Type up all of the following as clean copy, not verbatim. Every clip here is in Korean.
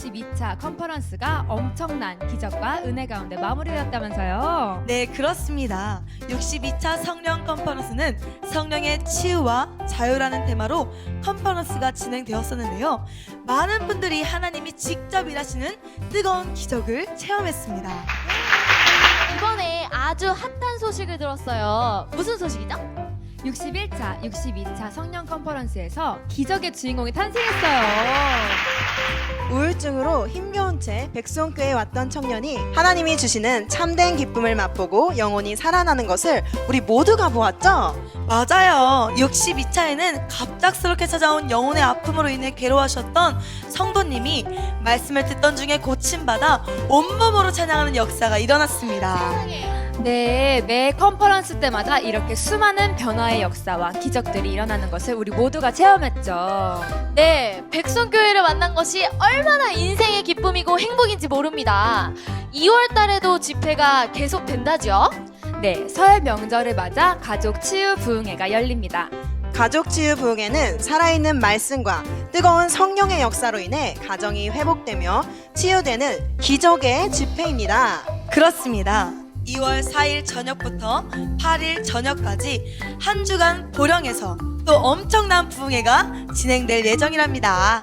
62차 컨퍼런스가 엄청난 기적과 은혜 가운데 마무리되었다면서요. 네, 그렇습니다. 62차 성령 컨퍼런스는 성령의 치유와 자유라는 테마로 컨퍼런스가 진행되었었는데요. 많은 분들이 하나님이 직접 일하시는 뜨거운 기적을 체험했습니다. 이번에 아주 핫한 소식을 들었어요. 무슨 소식이죠? 61차, 62차 성령 컨퍼런스에서 기적의 주인공이 탄생했어요. 우울증으로 힘겨운 채 백송교에 왔던 청년이 하나님이 주시는 참된 기쁨을 맛보고 영혼이 살아나는 것을 우리 모두가 보았죠? 맞아요. 62차에는 갑작스럽게 찾아온 영혼의 아픔으로 인해 괴로워하셨던 성도님이 말씀을 듣던 중에 고침받아 온몸으로 찬양하는 역사가 일어났습니다. 네, 매 컨퍼런스 때마다 이렇게 수많은 변화의 역사와 기적들이 일어나는 것을 우리 모두가 체험했죠. 네, 백성교회를 만난 것이 얼마나 인생의 기쁨이고 행복인지 모릅니다. 2월 달에도 집회가 계속된다죠? 네, 설 명절을 맞아 가족 치유 부흥회가 열립니다. 가족 치유 부흥회는 살아있는 말씀과 뜨거운 성령의 역사로 인해 가정이 회복되며 치유되는 기적의 집회입니다. 그렇습니다. 2월 4일 저녁부터 8일 저녁까지 한 주간 보령에서 또 엄청난 부흥회가 진행될 예정이랍니다.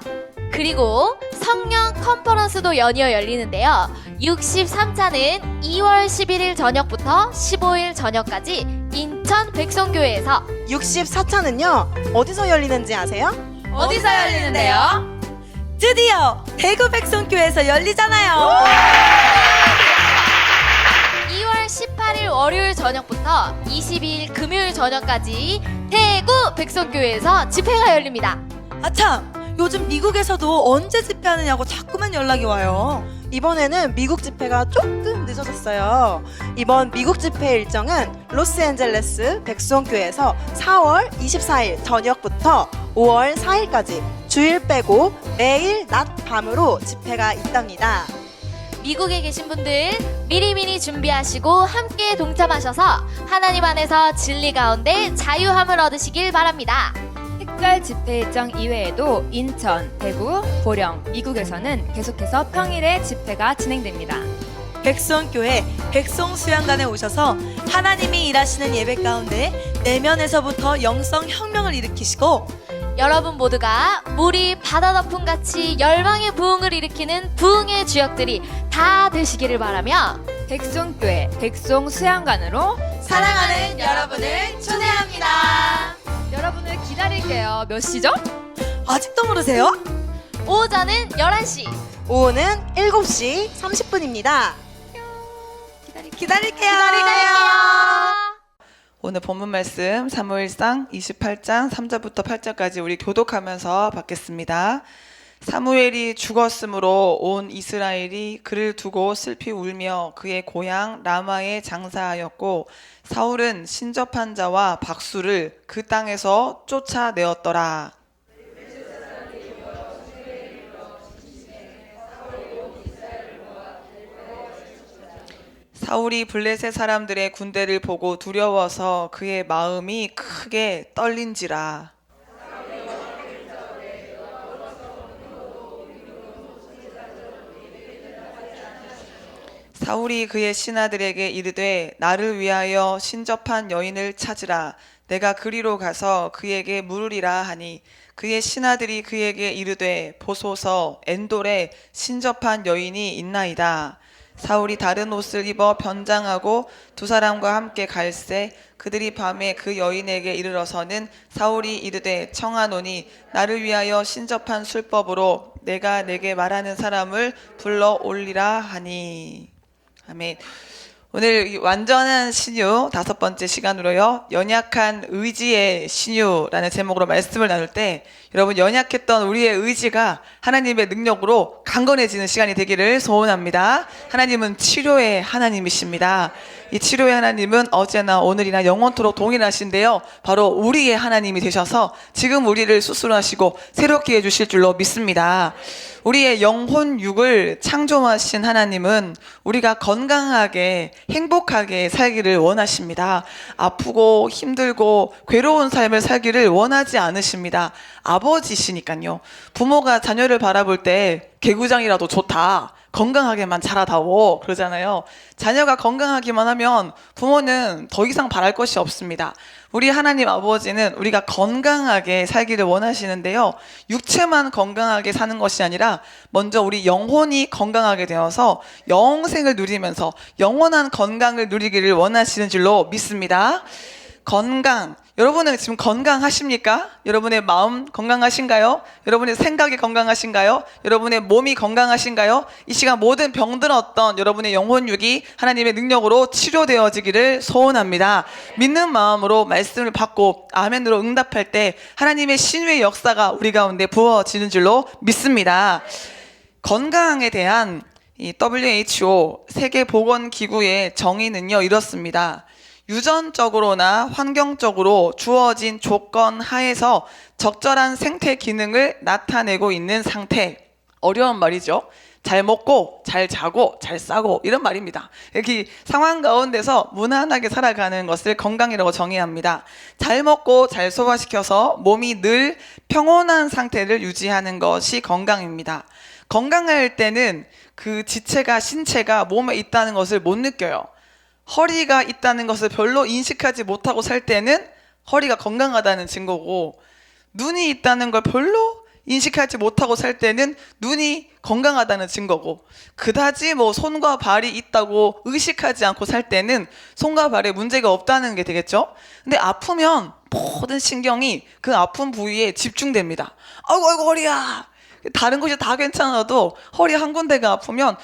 그리고 성령 컨퍼런스도 연이어 열리는데요. 63차는 2월 11일 저녁부터 15일 저녁까지 인천 백성교회에서 64차는요, 어디서 열리는지 아세요? 어디서 열리는데요? 드디어 대구 백성교회에서 열리잖아요. 2월 18일 월요일 저녁부터 22일 금요일 저녁까지 대구 백성교회에서 집회가 열립니다. 아참, 요즘 미국에서도 언제 집회하느냐고 자꾸만 연락이 와요. 이번에는 미국 집회가 조금 늦어졌어요. 이번 미국 집회 일정은 로스앤젤레스 백송교회에서 4월 24일 저녁부터 5월 4일까지 주일 빼고 매일 낮 밤으로 집회가 있답니다. 미국에 계신 분들 미리미리 준비하시고 함께 동참하셔서 하나님 안에서 진리 가운데 자유함을 얻으시길 바랍니다. 특별 집회 일정 이외에도 인천, 대구, 보령, 미국에서는 계속해서 평일에 집회가 진행됩니다. 백성교회 백성수양관에 오셔서 하나님이 일하시는 예배 가운데 내면에서부터 영성 혁명을 일으키시고 여러분 모두가 물이 바다 덮음같이 열방의 부흥을 일으키는 부흥의 주역들이 다 되시기를 바라며 백송교회 백송수양관으로 사랑하는 여러분을 초대합니다. 여러분을 기다릴게요. 몇 시죠? 아직도 모르세요? 오전은 11시, 오후는 7시 30분입니다. 기다릴게요. 오늘 본문 말씀 사무엘상 28장 3절부터 8절까지 우리 교독하면서 받겠습니다. 사무엘이 죽었으므로 온 이스라엘이 그를 두고 슬피 울며 그의 고향 라마에 장사하였고 사울은 신접한 자와 박수를 그 땅에서 쫓아내었더라. 사울이 블레셋 사람들의 군대를 보고 두려워서 그의 마음이 크게 떨린지라. 사울이 그의 신하들에게 이르되 나를 위하여 신접한 여인을 찾으라. 내가 그리로 가서 그에게 물으리라 하니 그의 신하들이 그에게 이르되 보소서 엔돌에 신접한 여인이 있나이다. 사울이 다른 옷을 입어 변장하고 두 사람과 함께 갈새 그들이 밤에 그 여인에게 이르러서는 사울이 이르되 청하노니 나를 위하여 신접한 술법으로 내가 내게 말하는 사람을 불러 올리라 하니. 아멘. 오늘 이 완전한 신유 5번째 시간으로요. 연약한 의지의 신유라는 제목으로 말씀을 나눌 때 여러분 연약했던 우리의 의지가 하나님의 능력으로 강건해지는 시간이 되기를 소원합니다. 하나님은 치료의 하나님이십니다. 이 치료의 하나님은 어제나 오늘이나 영원토록 동일하신데요. 바로 우리의 하나님이 되셔서 지금 우리를 수술하시고 새롭게 해주실 줄로 믿습니다. 우리의 영혼 육을 창조하신 하나님은 우리가 건강하게 행복하게 살기를 원하십니다. 아프고 힘들고 괴로운 삶을 살기를 원하지 않으십니다. 아버지시니까요. 부모가 자녀를 바라볼 때 개구장이라도 좋다. 건강하게만 자라다오. 그러잖아요. 자녀가 건강하기만 하면 부모는 더 이상 바랄 것이 없습니다. 우리 하나님 아버지는 우리가 건강하게 살기를 원하시는데요. 육체만 건강하게 사는 것이 아니라 먼저 우리 영혼이 건강하게 되어서 영생을 누리면서 영원한 건강을 누리기를 원하시는 줄로 믿습니다. 건강. 여러분은 지금 건강하십니까? 여러분의 마음 건강하신가요? 여러분의 생각이 건강하신가요? 여러분의 몸이 건강하신가요? 이 시간 모든 병든 어떤 여러분의 영혼육이 하나님의 능력으로 치료되어지기를 소원합니다. 믿는 마음으로 말씀을 받고 아멘으로 응답할 때 하나님의 신유의 역사가 우리 가운데 부어지는 줄로 믿습니다. 건강에 대한 이 WHO 세계보건기구의 정의는요, 이렇습니다. 유전적으로나 환경적으로 주어진 조건 하에서 적절한 생태 기능을 나타내고 있는 상태. 어려운 말이죠. 잘 먹고 잘 자고 잘 싸고 이런 말입니다. 이렇게 상황 가운데서 무난하게 살아가는 것을 건강이라고 정의합니다. 잘 먹고 잘 소화시켜서 몸이 늘 평온한 상태를 유지하는 것이 건강입니다. 건강할 때는 그 지체가 신체가 몸에 있다는 것을 못 느껴요. 허리가 있다는 것을 별로 인식하지 못하고 살 때는 허리가 건강하다는 증거고, 눈이 있다는 걸 별로 인식하지 못하고 살 때는 눈이 건강하다는 증거고, 그다지 뭐 손과 발이 있다고 의식하지 않고 살 때는 손과 발에 문제가 없다는 게 되겠죠. 근데 아프면 모든 신경이 그 아픈 부위에 집중됩니다. 아이고 아이고 허리야. 다른 것이 다 괜찮아도 허리 한 군데가 아프면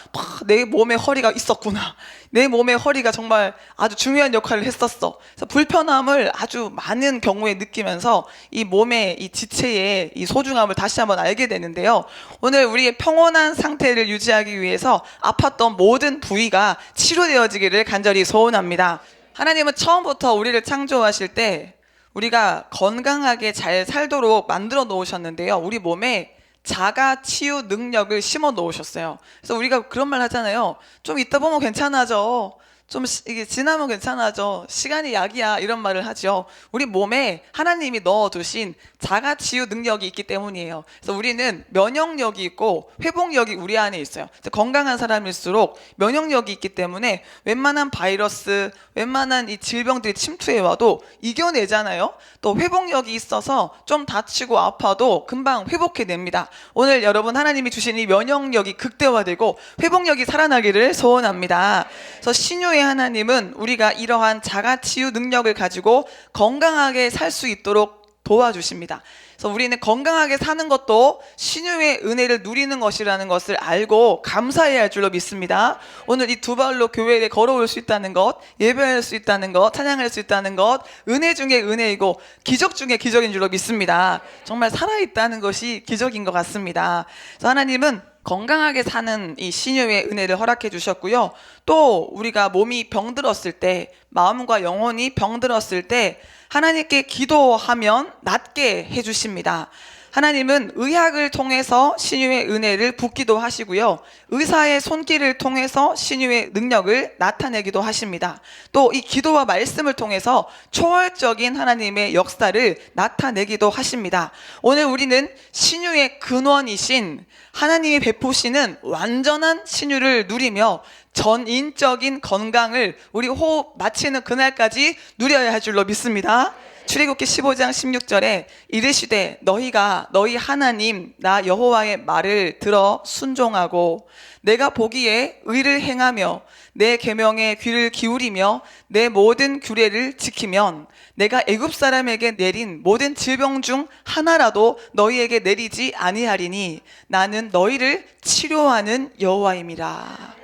내 몸에 허리가 있었구나. 내 몸에 허리가 정말 아주 중요한 역할을 했었어. 그래서 불편함을 아주 많은 경우에 느끼면서 이 몸의 이 지체의 이 소중함을 다시 한번 알게 되는데요. 오늘 우리의 평온한 상태를 유지하기 위해서 아팠던 모든 부위가 치료되어지기를 간절히 소원합니다. 하나님은 처음부터 우리를 창조하실 때 우리가 건강하게 잘 살도록 만들어 놓으셨는데요. 우리 몸에 자가 치유 능력을 심어 놓으셨어요. 그래서 우리가 그런 말 하잖아요. 좀 있다 보면 괜찮아져. 좀 이게 지나면 괜찮아져. 시간이 약이야. 이런 말을 하죠. 우리 몸에 하나님이 넣어두신 자가 치유 능력이 있기 때문이에요. 그래서 우리는 면역력이 있고 회복력이 우리 안에 있어요. 건강한 사람일수록 면역력이 있기 때문에 웬만한 바이러스, 웬만한 이 질병들이 침투해 와도 이겨내잖아요. 또 회복력이 있어서 좀 다치고 아파도 금방 회복해냅니다. 오늘 여러분 하나님이 주신 이 면역력이 극대화되고 회복력이 살아나기를 소원합니다. 그래서 신유의 하나님은 우리가 이러한 자가치유 능력을 가지고 건강하게 살 수 있도록 도와주십니다. 그래서 우리는 건강하게 사는 것도 신유의 은혜를 누리는 것이라는 것을 알고 감사해야 할 줄로 믿습니다. 오늘 이 두 발로 교회에 걸어올 수 있다는 것, 예배할 수 있다는 것, 찬양할 수 있다는 것, 은혜 중에 은혜이고 기적 중에 기적인 줄로 믿습니다. 정말 살아있다는 것이 기적인 것 같습니다. 그래서 하나님은 건강하게 사는 이 신유의 은혜를 허락해 주셨고요. 또 우리가 몸이 병들었을 때, 마음과 영혼이 병들었을 때 하나님께 기도하면 낫게 해주십니다. 하나님은 의학을 통해서 신유의 은혜를 붓기도 하시고요. 의사의 손길을 통해서 신유의 능력을 나타내기도 하십니다. 또 이 기도와 말씀을 통해서 초월적인 하나님의 역사를 나타내기도 하십니다. 오늘 우리는 신유의 근원이신 하나님이 베푸시는 완전한 신유를 누리며 전인적인 건강을 우리 호흡 마치는 그날까지 누려야 할 줄로 믿습니다. 출애굽기 15장 16절에 이르시되 너희가 너희 하나님 나 여호와의 말을 들어 순종하고 내가 보기에 의를 행하며 내 계명에 귀를 기울이며 내 모든 규례를 지키면 내가 애굽 사람에게 내린 모든 질병 중 하나라도 너희에게 내리지 아니하리니 나는 너희를 치료하는 여호와임이라.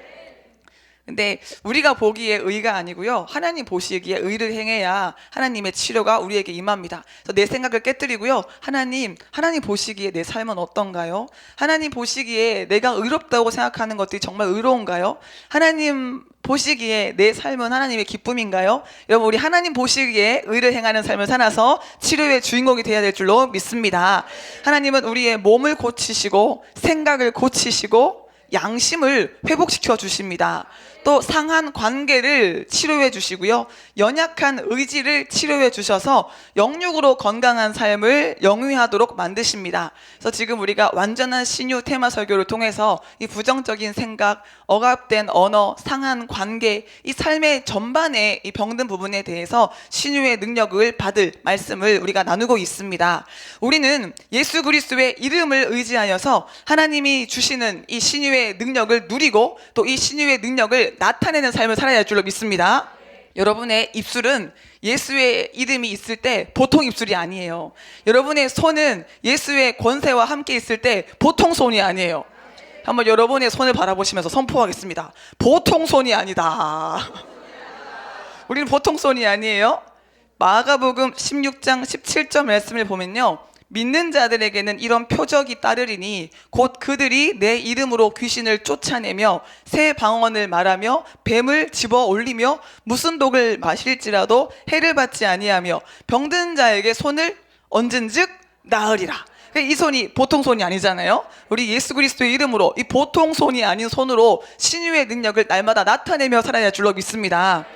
근데 우리가 보기에 의가 아니고요. 하나님 보시기에 의를 행해야 하나님의 치료가 우리에게 임합니다. 그래서 내 생각을 깨뜨리고요. 하나님 보시기에 내 삶은 어떤가요? 하나님 보시기에 내가 의롭다고 생각하는 것들이 정말 의로운가요? 하나님 보시기에 내 삶은 하나님의 기쁨인가요? 여러분 우리 하나님 보시기에 의를 행하는 삶을 살아서 치료의 주인공이 되어야 될 줄로 믿습니다. 하나님은 우리의 몸을 고치시고 생각을 고치시고 양심을 회복시켜 주십니다. 또 상한 관계를 치료해 주시고요. 연약한 의지를 치료해 주셔서 영육으로 건강한 삶을 영위하도록 만드십니다. 그래서 지금 우리가 완전한 신유 테마 설교를 통해서 이 부정적인 생각, 억압된 언어, 상한 관계, 이 삶의 전반의 이 병든 부분에 대해서 신유의 능력을 받을 말씀을 우리가 나누고 있습니다. 우리는 예수 그리스도의 이름을 의지하여서 하나님이 주시는 이 신유의 능력을 누리고 또 이 신유의 능력을 나타내는 삶을 살아야 할 줄로 믿습니다. 여러분의 입술은 예수의 이름이 있을 때 보통 입술이 아니에요. 여러분의 손은 예수의 권세와 함께 있을 때 보통 손이 아니에요. 한번 여러분의 손을 바라보시면서 선포하겠습니다. 보통 손이 아니다. 우리는 보통 손이 아니에요. 마가복음 16장 17절 말씀을 보면요, 믿는 자들에게는 이런 표적이 따르리니 곧 그들이 내 이름으로 귀신을 쫓아내며 새 방언을 말하며 뱀을 집어 올리며 무슨 독을 마실지라도 해를 받지 아니하며 병든 자에게 손을 얹은즉 나으리라. 이 손이 보통 손이 아니잖아요. 우리 예수 그리스도의 이름으로 이 보통 손이 아닌 손으로 신유의 능력을 날마다 나타내며 살아야 할 줄로 믿습니다.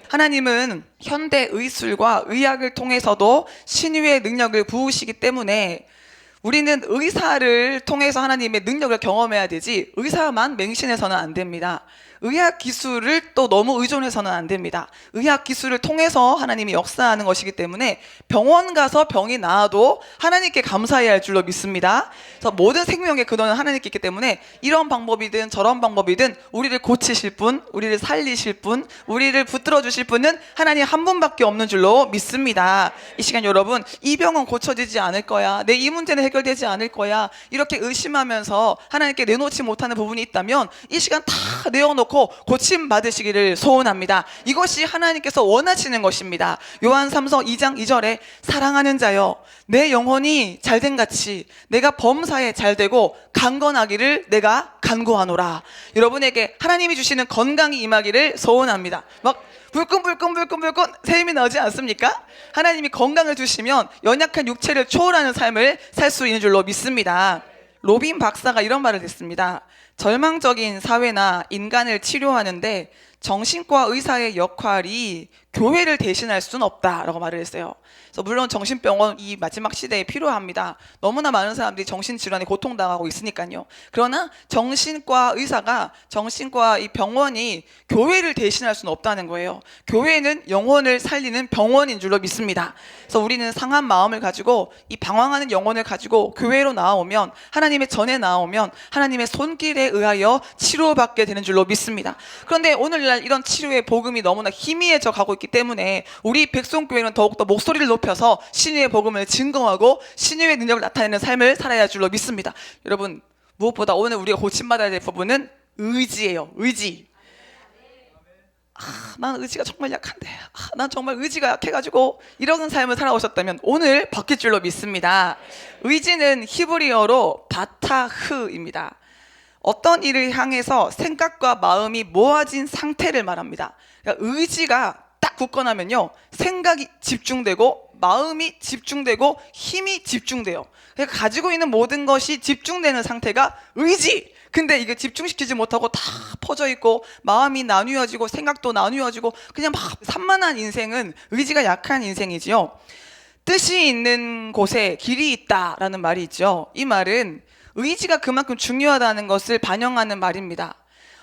하나님은 현대 의술과 의학을 통해서도 신유의 능력을 부으시기 때문에 우리는 의사를 통해서 하나님의 능력을 경험해야 되지 의사만 맹신해서는 안 됩니다. 의학 기술을 또 너무 의존해서는 안 됩니다. 의학 기술을 통해서 하나님이 역사하는 것이기 때문에 병원 가서 병이 나아도 하나님께 감사해야 할 줄로 믿습니다. 그래서 모든 생명의 근원은 하나님께 있기 때문에 이런 방법이든 저런 방법이든 우리를 고치실 분, 우리를 살리실 분, 우리를 붙들어 주실 분은 하나님 한 분밖에 없는 줄로 믿습니다. 이 시간 여러분, 이 병은 고쳐지지 않을 거야, 내 이 문제는 해결되지 않을 거야, 이렇게 의심하면서 하나님께 내놓지 못하는 부분이 있다면 이 시간 다 내어놓고 고침 받으시기를 소원합니다. 이것이 하나님께서 원하시는 것입니다. 요한 3서 2장 2절에 사랑하는 자여, 내 영혼이 잘된 같이 내가 범사에 잘되고 강건하기를 내가 간구하노라. 여러분에게 하나님이 주시는 건강이 임하기를 소원합니다. 막 불끈불끈 샘이 나지 않습니까? 하나님이 건강을 주시면 연약한 육체를 초월하는 삶을 살 수 있는 줄로 믿습니다. 로빈 박사가 이런 말을 했습니다. 절망적인 사회나 인간을 치료하는데 정신과 의사의 역할이 교회를 대신할 수는 없다라고 말을 했어요. 그래서 물론 정신병원 이 마지막 시대에 필요합니다. 너무나 많은 사람들이 정신질환에 고통당하고 있으니까요. 그러나 정신과 의사가, 정신과 이 병원이 교회를 대신할 수는 없다는 거예요. 교회는 영혼을 살리는 병원인 줄로 믿습니다. 그래서 우리는 상한 마음을 가지고 이 방황하는 영혼을 가지고 교회로 나아오면, 하나님의 전에 나아오면 하나님의 손길에 의하여 치료받게 되는 줄로 믿습니다. 그런데 오늘날 이런 치료의 복음이 너무나 희미해져 가고 있기 때문에 우리 백송교회는 더욱더 목소리를 높여서 신유의 복음을 증거하고 신유의 능력을 나타내는 삶을 살아야 할 줄로 믿습니다. 여러분, 무엇보다 오늘 우리가 고침받아야 될 부분은 의지예요. 의지. 난 의지가 정말 약한데, 난 정말 의지가 약해가지고 이런 삶을 살아오셨다면 오늘 바뀔 줄로 믿습니다. 의지는 히브리어로 바타흐입니다. 어떤 일을 향해서 생각과 마음이 모아진 상태를 말합니다. 그러니까 의지가 딱 굳건하면요, 생각이 집중되고 마음이 집중되고 힘이 집중돼요. 그러니까 가지고 있는 모든 것이 집중되는 상태가 의지. 근데 이게 집중시키지 못하고 다 퍼져 있고 마음이 나뉘어지고 생각도 나뉘어지고 그냥 막 산만한 인생은 의지가 약한 인생이지요. 뜻이 있는 곳에 길이 있다라는 말이 있죠. 이 말은 의지가 그만큼 중요하다는 것을 반영하는 말입니다.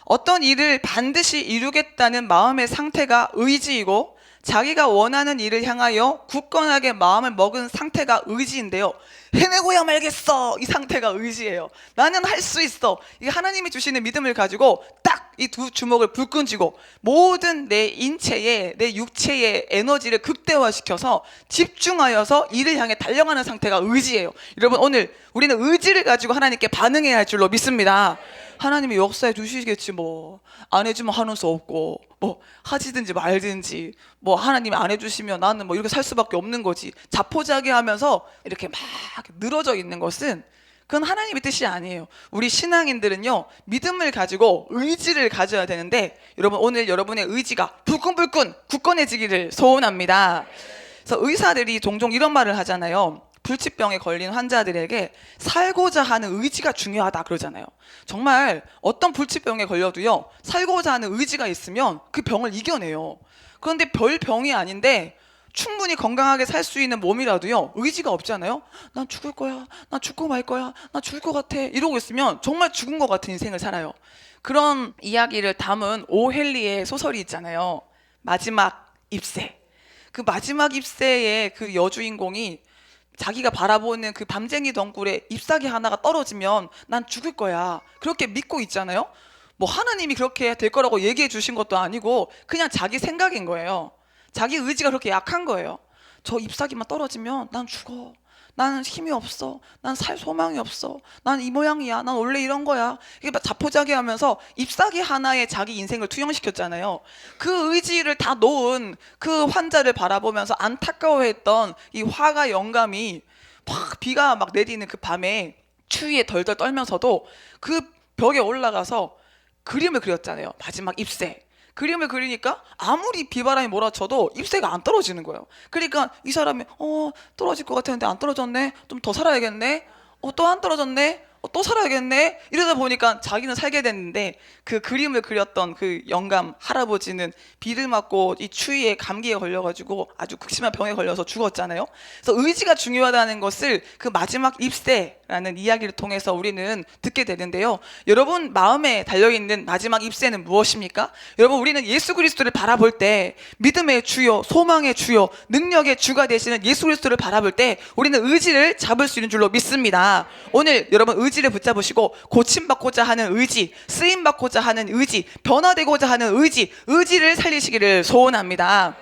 어떤 일을 반드시 이루겠다는 마음의 상태가 의지이고 자기가 원하는 일을 향하여 굳건하게 마음을 먹은 상태가 의지인데요. 해내고야 말겠어, 이 상태가 의지예요. 나는 할 수 있어. 이게 하나님이 주시는 믿음을 가지고 딱 이 두 주먹을 불끈 쥐고 모든 내 인체에, 내 육체의 에너지를 극대화시켜서 집중하여서 일을 향해 달려가는 상태가 의지예요. 여러분, 오늘 우리는 의지를 가지고 하나님께 반응해야 할 줄로 믿습니다. 하나님이 역사해 주시겠지, 뭐 안 해주면 하는 수 없고, 뭐 하시든지 말든지, 뭐 하나님이 안 해주시면 나는 뭐 이렇게 살 수밖에 없는 거지. 자포자기하면서 이렇게 막 늘어져 있는 것은 그건 하나님의 뜻이 아니에요. 우리 신앙인들은요, 믿음을 가지고 의지를 가져야 되는데, 여러분, 오늘 여러분의 의지가 불끈불끈 굳건해지기를 소원합니다. 그래서 의사들이 종종 이런 말을 하잖아요. 불치병에 걸린 환자들에게 살고자 하는 의지가 중요하다 그러잖아요. 정말 어떤 불치병에 걸려도요, 살고자 하는 의지가 있으면 그 병을 이겨내요. 그런데 별 병이 아닌데 충분히 건강하게 살 수 있는 몸이라도요, 의지가 없잖아요. 난 죽을 거야, 난 죽고 말 거야, 난 죽을 것 같아 이러고 있으면 정말 죽은 것 같은 인생을 살아요. 그런 이야기를 담은 오헨리의 소설이 있잖아요. 마지막 잎새. 그 마지막 잎새의 그 여주인공이 자기가 바라보는 그 밤쟁이 덩굴에 잎사귀 하나가 떨어지면 난 죽을 거야, 그렇게 믿고 있잖아요. 뭐 하나님이 그렇게 될 거라고 얘기해 주신 것도 아니고 그냥 자기 생각인 거예요. 자기 의지가 그렇게 약한 거예요. 저 잎사귀만 떨어지면 난 죽어, 나는 힘이 없어, 난 살 소망이 없어, 난 이 모양이야, 난 원래 이런 거야. 이게 막 자포자기하면서 잎사귀 하나에 자기 인생을 투영시켰잖아요. 그 의지를 다 놓은 그 환자를 바라보면서 안타까워했던 이 화가 영감이 막 비가 막 내리는 그 밤에 추위에 덜덜 떨면서도 그 벽에 올라가서 그림을 그렸잖아요. 마지막 잎새. 그림을 그리니까 아무리 비바람이 몰아쳐도 잎새가 안 떨어지는 거예요. 그러니까 이 사람이 떨어질 것 같았는데 안 떨어졌네, 좀 더 살아야겠네, 또 안 떨어졌네, 또 살아야겠네, 이러다 보니까 자기는 살게 됐는데 그 그림을 그렸던 그 영감 할아버지는 비를 맞고 이 추위에 감기에 걸려가지고 아주 극심한 병에 걸려서 죽었잖아요. 그래서 의지가 중요하다는 것을 그 마지막 잎새라는 이야기를 통해서 우리는 듣게 되는데요. 여러분 마음에 달려있는 마지막 잎새는 무엇입니까? 여러분, 우리는 예수 그리스도를 바라볼 때, 믿음의 주요, 소망의 주요, 능력의 주가 되시는 예수 그리스도를 바라볼 때 우리는 의지를 잡을 수 있는 줄로 믿습니다. 오늘 여러분 의지를 붙잡으시고 고침받고자 하는 의지, 쓰임받고자 하는 의지, 변화되고자 하는 의지, 의지를 살리시기를 소원합니다.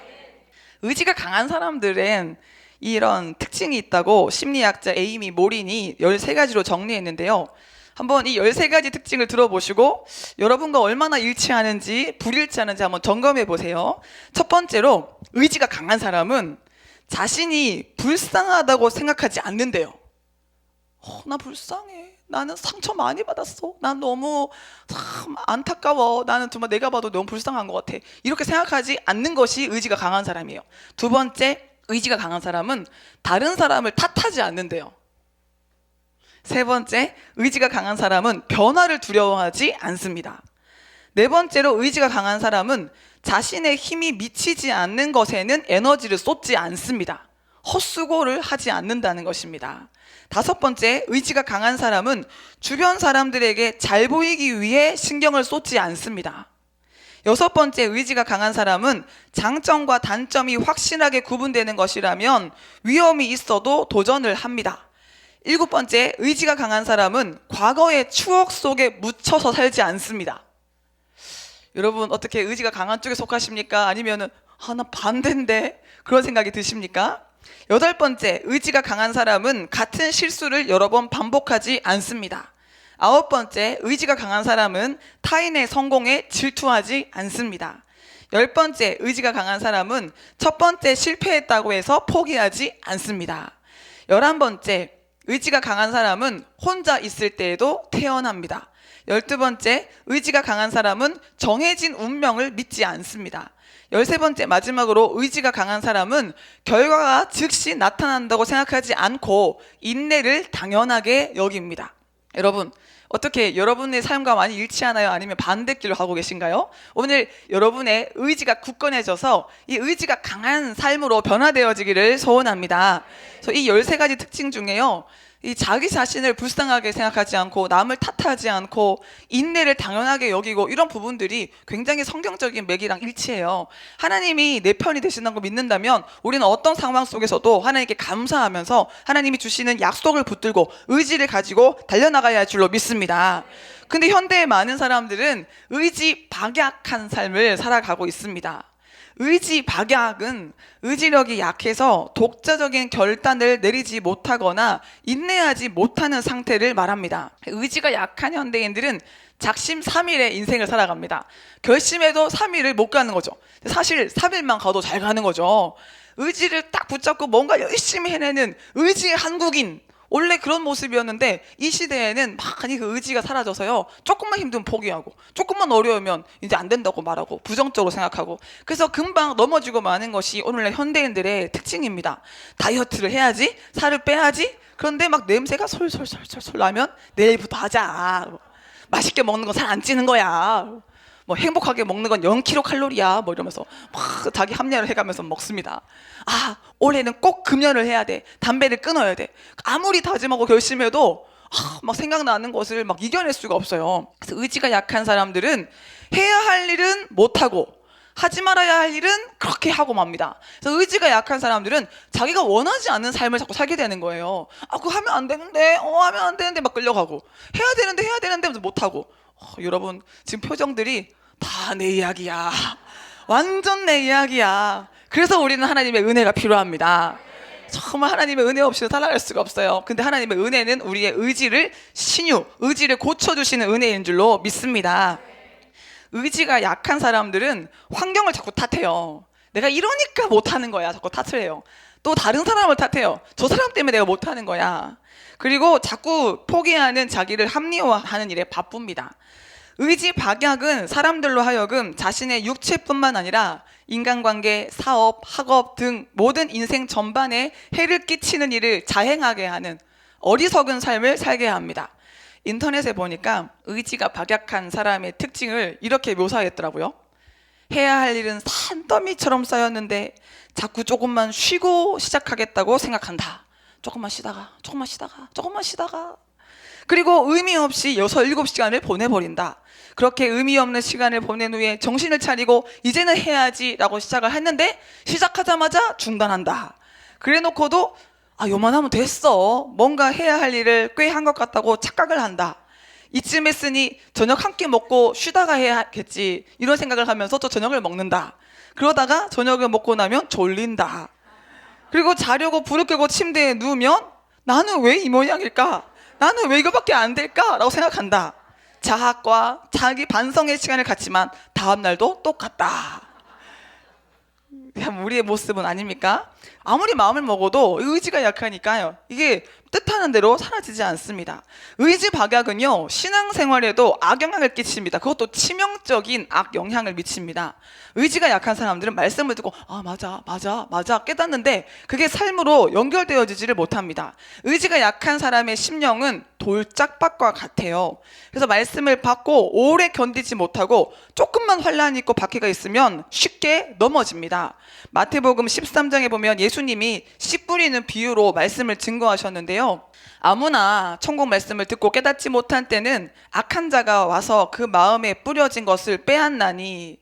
의지가 강한 사람들은 이런 특징이 있다고 심리학자 에이미 모린이 13가지로 정리했는데요. 한번 이 13가지 특징을 들어보시고 여러분과 얼마나 일치하는지 불일치하는지 한번 점검해 보세요. 첫 번째로, 의지가 강한 사람은 자신이 불쌍하다고 생각하지 않는데요. 나 불쌍해, 나는 상처 많이 받았어, 난 너무 참 안타까워, 나는 정말 내가 봐도 너무 불쌍한 것 같아, 이렇게 생각하지 않는 것이 의지가 강한 사람이에요. 두 번째, 의지가 강한 사람은 다른 사람을 탓하지 않는데요. 세 번째, 의지가 강한 사람은 변화를 두려워하지 않습니다. 네 번째로, 의지가 강한 사람은 자신의 힘이 미치지 않는 것에는 에너지를 쏟지 않습니다. 헛수고를 하지 않는다는 것입니다. 다섯 번째, 의지가 강한 사람은 주변 사람들에게 잘 보이기 위해 신경을 쏟지 않습니다. 여섯 번째, 의지가 강한 사람은 장점과 단점이 확실하게 구분되는 것이라면 위험이 있어도 도전을 합니다. 일곱 번째, 의지가 강한 사람은 과거의 추억 속에 묻혀서 살지 않습니다. 여러분, 어떻게 의지가 강한 쪽에 속하십니까? 아니면은 나 반대인데, 그런 생각이 드십니까? 여덟 번째, 의지가 강한 사람은 같은 실수를 여러 번 반복하지 않습니다. 아홉 번째, 의지가 강한 사람은 타인의 성공에 질투하지 않습니다. 열 번째, 의지가 강한 사람은 첫 번째 실패했다고 해서 포기하지 않습니다. 11번째, 의지가 강한 사람은 혼자 있을 때에도 태어납니다. 12번째, 의지가 강한 사람은 정해진 운명을 믿지 않습니다. 13번째, 마지막으로, 의지가 강한 사람은 결과가 즉시 나타난다고 생각하지 않고 인내를 당연하게 여깁니다. 여러분, 어떻게 여러분의 삶과 많이 일치하나요? 아니면 반대길로 가고 계신가요? 오늘 여러분의 의지가 굳건해져서 이 의지가 강한 삶으로 변화되어지기를 소원합니다. 그래서 이 13가지 특징 중에요, 이 자기 자신을 불쌍하게 생각하지 않고 남을 탓하지 않고 인내를 당연하게 여기고, 이런 부분들이 굉장히 성경적인 맥이랑 일치해요. 하나님이 내 편이 되신다는 걸 믿는다면 우리는 어떤 상황 속에서도 하나님께 감사하면서 하나님이 주시는 약속을 붙들고 의지를 가지고 달려나가야 할 줄로 믿습니다. 근데 현대의 많은 사람들은 의지 박약한 삶을 살아가고 있습니다. 의지 박약은 의지력이 약해서 독자적인 결단을 내리지 못하거나 인내하지 못하는 상태를 말합니다. 의지가 약한 현대인들은 작심삼일의 인생을 살아갑니다. 결심해도 3일을 못 가는 거죠. 사실 3일만 가도 잘 가는 거죠. 의지를 딱 붙잡고 뭔가 열심히 해내는 의지의 한국인, 원래 그런 모습이었는데 이 시대에는 많이 그 의지가 사라져서요. 조금만 힘들면 포기하고 조금만 어려우면 이제 안 된다고 말하고 부정적으로 생각하고 그래서 금방 넘어지고 마는 것이 오늘날 현대인들의 특징입니다. 다이어트를 해야지, 살을 빼야지. 그런데 막 냄새가 솔솔솔솔솔 나면 내일부터 하자. 맛있게 먹는 건 살 안 찌는 거야. 뭐 행복하게 먹는 건 0kcal 뭐 이러면서 막 자기 합리화를 해가면서 먹습니다. 아, 올해는 꼭 금연을 해야 돼. 담배를 끊어야 돼. 아무리 다짐하고 결심해도 막 생각나는 것을 막 이겨낼 수가 없어요. 그래서 의지가 약한 사람들은 해야 할 일은 못하고 하지 말아야 할 일은 그렇게 하고 맙니다. 그래서 의지가 약한 사람들은 자기가 원하지 않는 삶을 자꾸 살게 되는 거예요. 아, 그거 하면 안 되는데, 하면 안 되는데 막 끌려가고 해야 되는데 하면서 못하고 여러분 지금 표정들이 다 내 이야기야. 완전 내 이야기야. 그래서 우리는 하나님의 은혜가 필요합니다. 정말 하나님의 은혜 없이는 살아갈 수가 없어요. 근데 하나님의 은혜는 우리의 의지를 의지를 고쳐주시는 은혜인 줄로 믿습니다. 의지가 약한 사람들은 환경을 자꾸 탓해요. 내가 이러니까 못하는 거야. 자꾸 탓을 해요. 또 다른 사람을 탓해요. 저 사람 때문에 내가 못하는 거야. 그리고 자꾸 포기하는 자기를 합리화하는 일에 바쁩니다. 의지 박약은 사람들로 하여금 자신의 육체뿐만 아니라 인간관계, 사업, 학업 등 모든 인생 전반에 해를 끼치는 일을 자행하게 하는 어리석은 삶을 살게 합니다. 인터넷에 보니까 의지가 박약한 사람의 특징을 이렇게 묘사했더라고요. 해야 할 일은 산더미처럼 쌓였는데 자꾸 조금만 쉬고 시작하겠다고 생각한다. 조금만 쉬다가 그리고 의미 없이 6, 7시간을 보내버린다. 그렇게 의미 없는 시간을 보낸 후에 정신을 차리고 이제는 해야지 라고 시작을 했는데 시작하자마자 중단한다. 그래 놓고도 요만하면 됐어. 뭔가 해야 할 일을 꽤 한 것 같다고 착각을 한다. 이쯤 했으니 저녁 한 끼 먹고 쉬다가 해야겠지. 이런 생각을 하면서 또 저녁을 먹는다. 그러다가 저녁을 먹고 나면 졸린다. 그리고 자려고 불을 끄고 침대에 누우면 나는 왜 이 모양일까? 나는 왜 이거밖에 안 될까? 라고 생각한다. 자학과 자기 반성의 시간을 갖지만 다음날도 똑같다. 우리의 모습은 아닙니까? 아무리 마음을 먹어도 의지가 약하니까요. 이게 뜻하는 대로 사라지지 않습니다. 의지 박약은요, 신앙생활에도 악영향을 끼칩니다. 그것도 치명적인 악영향을 미칩니다. 의지가 약한 사람들은 말씀을 듣고 맞아 깨닫는데 그게 삶으로 연결되어지지를 못합니다. 의지가 약한 사람의 심령은 돌짝밭과 같아요. 그래서 말씀을 받고 오래 견디지 못하고 조금만 환란이 있고 박해가 있으면 쉽게 넘어집니다. 마태복음 13장에 보면 예수님이 씨 뿌리는 비유로 말씀을 증거하셨는데요. 아무나 천국 말씀을 듣고 깨닫지 못한 때는 악한 자가 와서 그 마음에 뿌려진 것을 빼앗나니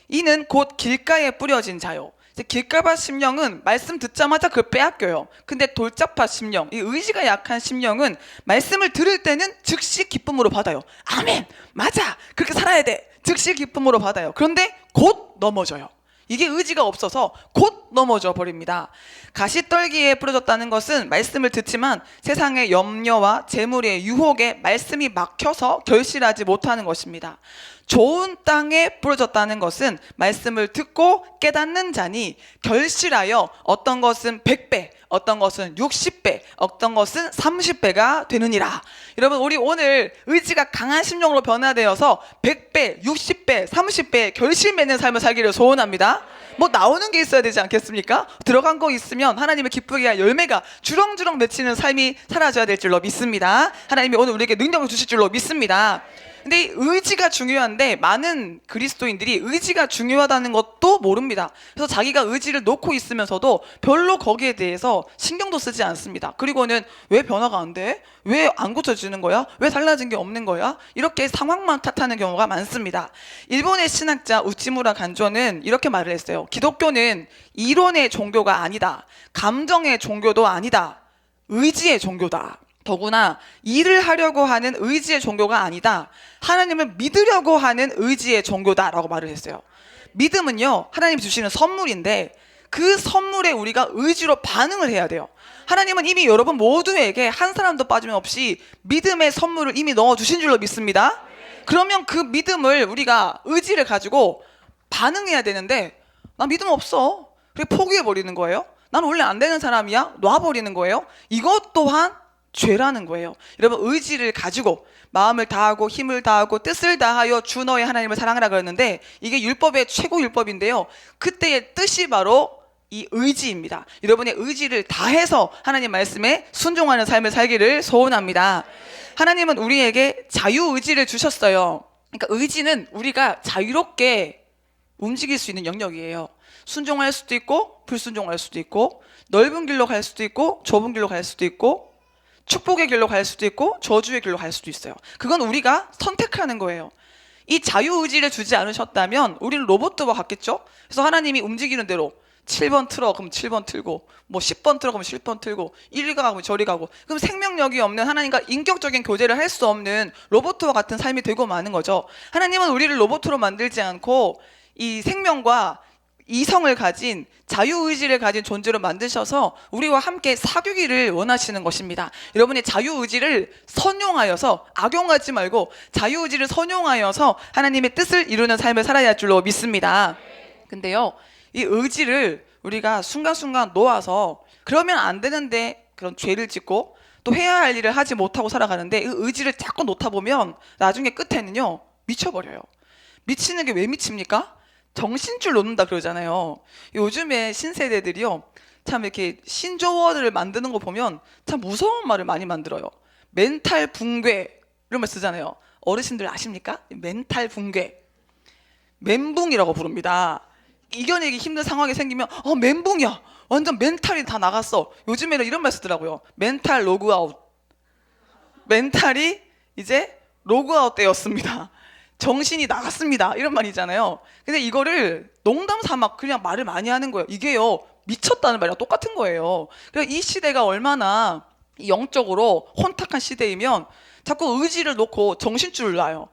이는 곧 길가에 뿌려진 자요. 길가밭 심령은 말씀 듣자마자 그걸 빼앗겨요. 근데 돌짝밭 심령, 이 의지가 약한 심령은 말씀을 들을 때는 즉시 기쁨으로 받아요. 아멘! 맞아! 그렇게 살아야 돼! 즉시 기쁨으로 받아요. 그런데 곧 넘어져요. 이게 의지가 없어서 곧 넘어져 버립니다. 가시떨기에 뿌려졌다는 것은 말씀을 듣지만 세상의 염려와 재물의 유혹에 말씀이 막혀서 결실하지 못하는 것입니다. 좋은 땅에 뿌려졌다는 것은 말씀을 듣고 깨닫는 자니 결실하여 어떤 것은 100배, 어떤 것은 60배, 어떤 것은 30배가 되느니라. 여러분, 우리 오늘 의지가 강한 심령으로 변화되어서 100배, 60배, 30배 결실 맺는 삶을 살기를 소원합니다. 뭐 나오는 게 있어야 되지 않겠습니까? 들어간 거 있으면 하나님을 기쁘게 할 열매가 주렁주렁 맺히는 삶이 사라져야 될 줄로 믿습니다. 하나님이 오늘 우리에게 능력을 주실 줄로 믿습니다. 근데 의지가 중요한데 많은 그리스도인들이 의지가 중요하다는 것도 모릅니다. 그래서 자기가 의지를 놓고 있으면서도 별로 거기에 대해서 신경도 쓰지 않습니다. 그리고는 왜 변화가 안 돼? 왜 안 고쳐지는 거야? 왜 달라진 게 없는 거야? 이렇게 상황만 탓하는 경우가 많습니다. 일본의 신학자 우치무라 간조는 이렇게 말을 했어요. 기독교는 이론의 종교가 아니다. 감정의 종교도 아니다. 의지의 종교다. 더구나 일을 하려고 하는 의지의 종교가 아니다. 하나님을 믿으려고 하는 의지의 종교다라고 말을 했어요. 믿음은요, 하나님이 주시는 선물인데 그 선물에 우리가 의지로 반응을 해야 돼요. 하나님은 이미 여러분 모두에게 한 사람도 빠짐없이 믿음의 선물을 이미 넣어주신 줄로 믿습니다. 그러면 그 믿음을 우리가 의지를 가지고 반응해야 되는데 나 믿음 없어. 그래 포기해버리는 거예요. 난 원래 안 되는 사람이야. 놔버리는 거예요. 이것 또한 죄라는 거예요. 여러분, 의지를 가지고 마음을 다하고 힘을 다하고 뜻을 다하여 주 너의 하나님을 사랑하라 그랬는데, 이게 율법의 최고 율법인데요. 그때의 뜻이 바로 이 의지입니다. 여러분의 의지를 다해서 하나님 말씀에 순종하는 삶을 살기를 소원합니다. 하나님은 우리에게 자유의지를 주셨어요. 그러니까 의지는 우리가 자유롭게 움직일 수 있는 영역이에요. 순종할 수도 있고 불순종할 수도 있고, 넓은 길로 갈 수도 있고 좁은 길로 갈 수도 있고, 축복의 길로 갈 수도 있고 저주의 길로 갈 수도 있어요. 그건 우리가 선택하는 거예요. 이 자유의지를 주지 않으셨다면 우리는 로봇과 같겠죠? 그래서 하나님이 움직이는 대로 7번 틀어 그럼 7번 틀고, 뭐 10번 틀어 그럼 10번 틀고, 이리 가고 저리 가고, 그럼 생명력이 없는, 하나님과 인격적인 교제를 할 수 없는 로봇과 같은 삶이 되고 마는 거죠. 하나님은 우리를 로봇으로 만들지 않고 이 생명과 이성을 가진, 자유의지를 가진 존재로 만드셔서 우리와 함께 사귀기를 원하시는 것입니다. 여러분의 자유의지를 선용하여서, 악용하지 말고 자유의지를 선용하여서 하나님의 뜻을 이루는 삶을 살아야 할 줄로 믿습니다. 근데요, 이 의지를 우리가 순간순간 놓아서 그러면 안 되는데 그런 죄를 짓고 또 해야 할 일을 하지 못하고 살아가는데, 이 의지를 자꾸 놓다 보면 나중에 끝에는요, 미쳐버려요. 미치는 게 왜 미칩니까? 정신줄 놓는다 그러잖아요. 요즘에 신세대들이요, 참 이렇게 신조어를 만드는 거 보면 참 무서운 말을 많이 만들어요. 멘탈 붕괴 이런 말 쓰잖아요. 어르신들 아십니까? 멘탈 붕괴, 멘붕이라고 부릅니다. 이겨내기 힘든 상황이 생기면 멘붕이야, 완전 멘탈이 다 나갔어. 요즘에는 이런 말 쓰더라고요. 멘탈 로그아웃. 멘탈이 이제 로그아웃 되었습니다. 정신이 나갔습니다, 이런 말이잖아요. 근데 이거를 농담 삼아 그냥 말을 많이 하는 거예요. 이게요, 미쳤다는 말이랑 똑같은 거예요. 그래서 이 시대가 얼마나 영적으로 혼탁한 시대이면 자꾸 의지를 놓고 정신줄을 놔요.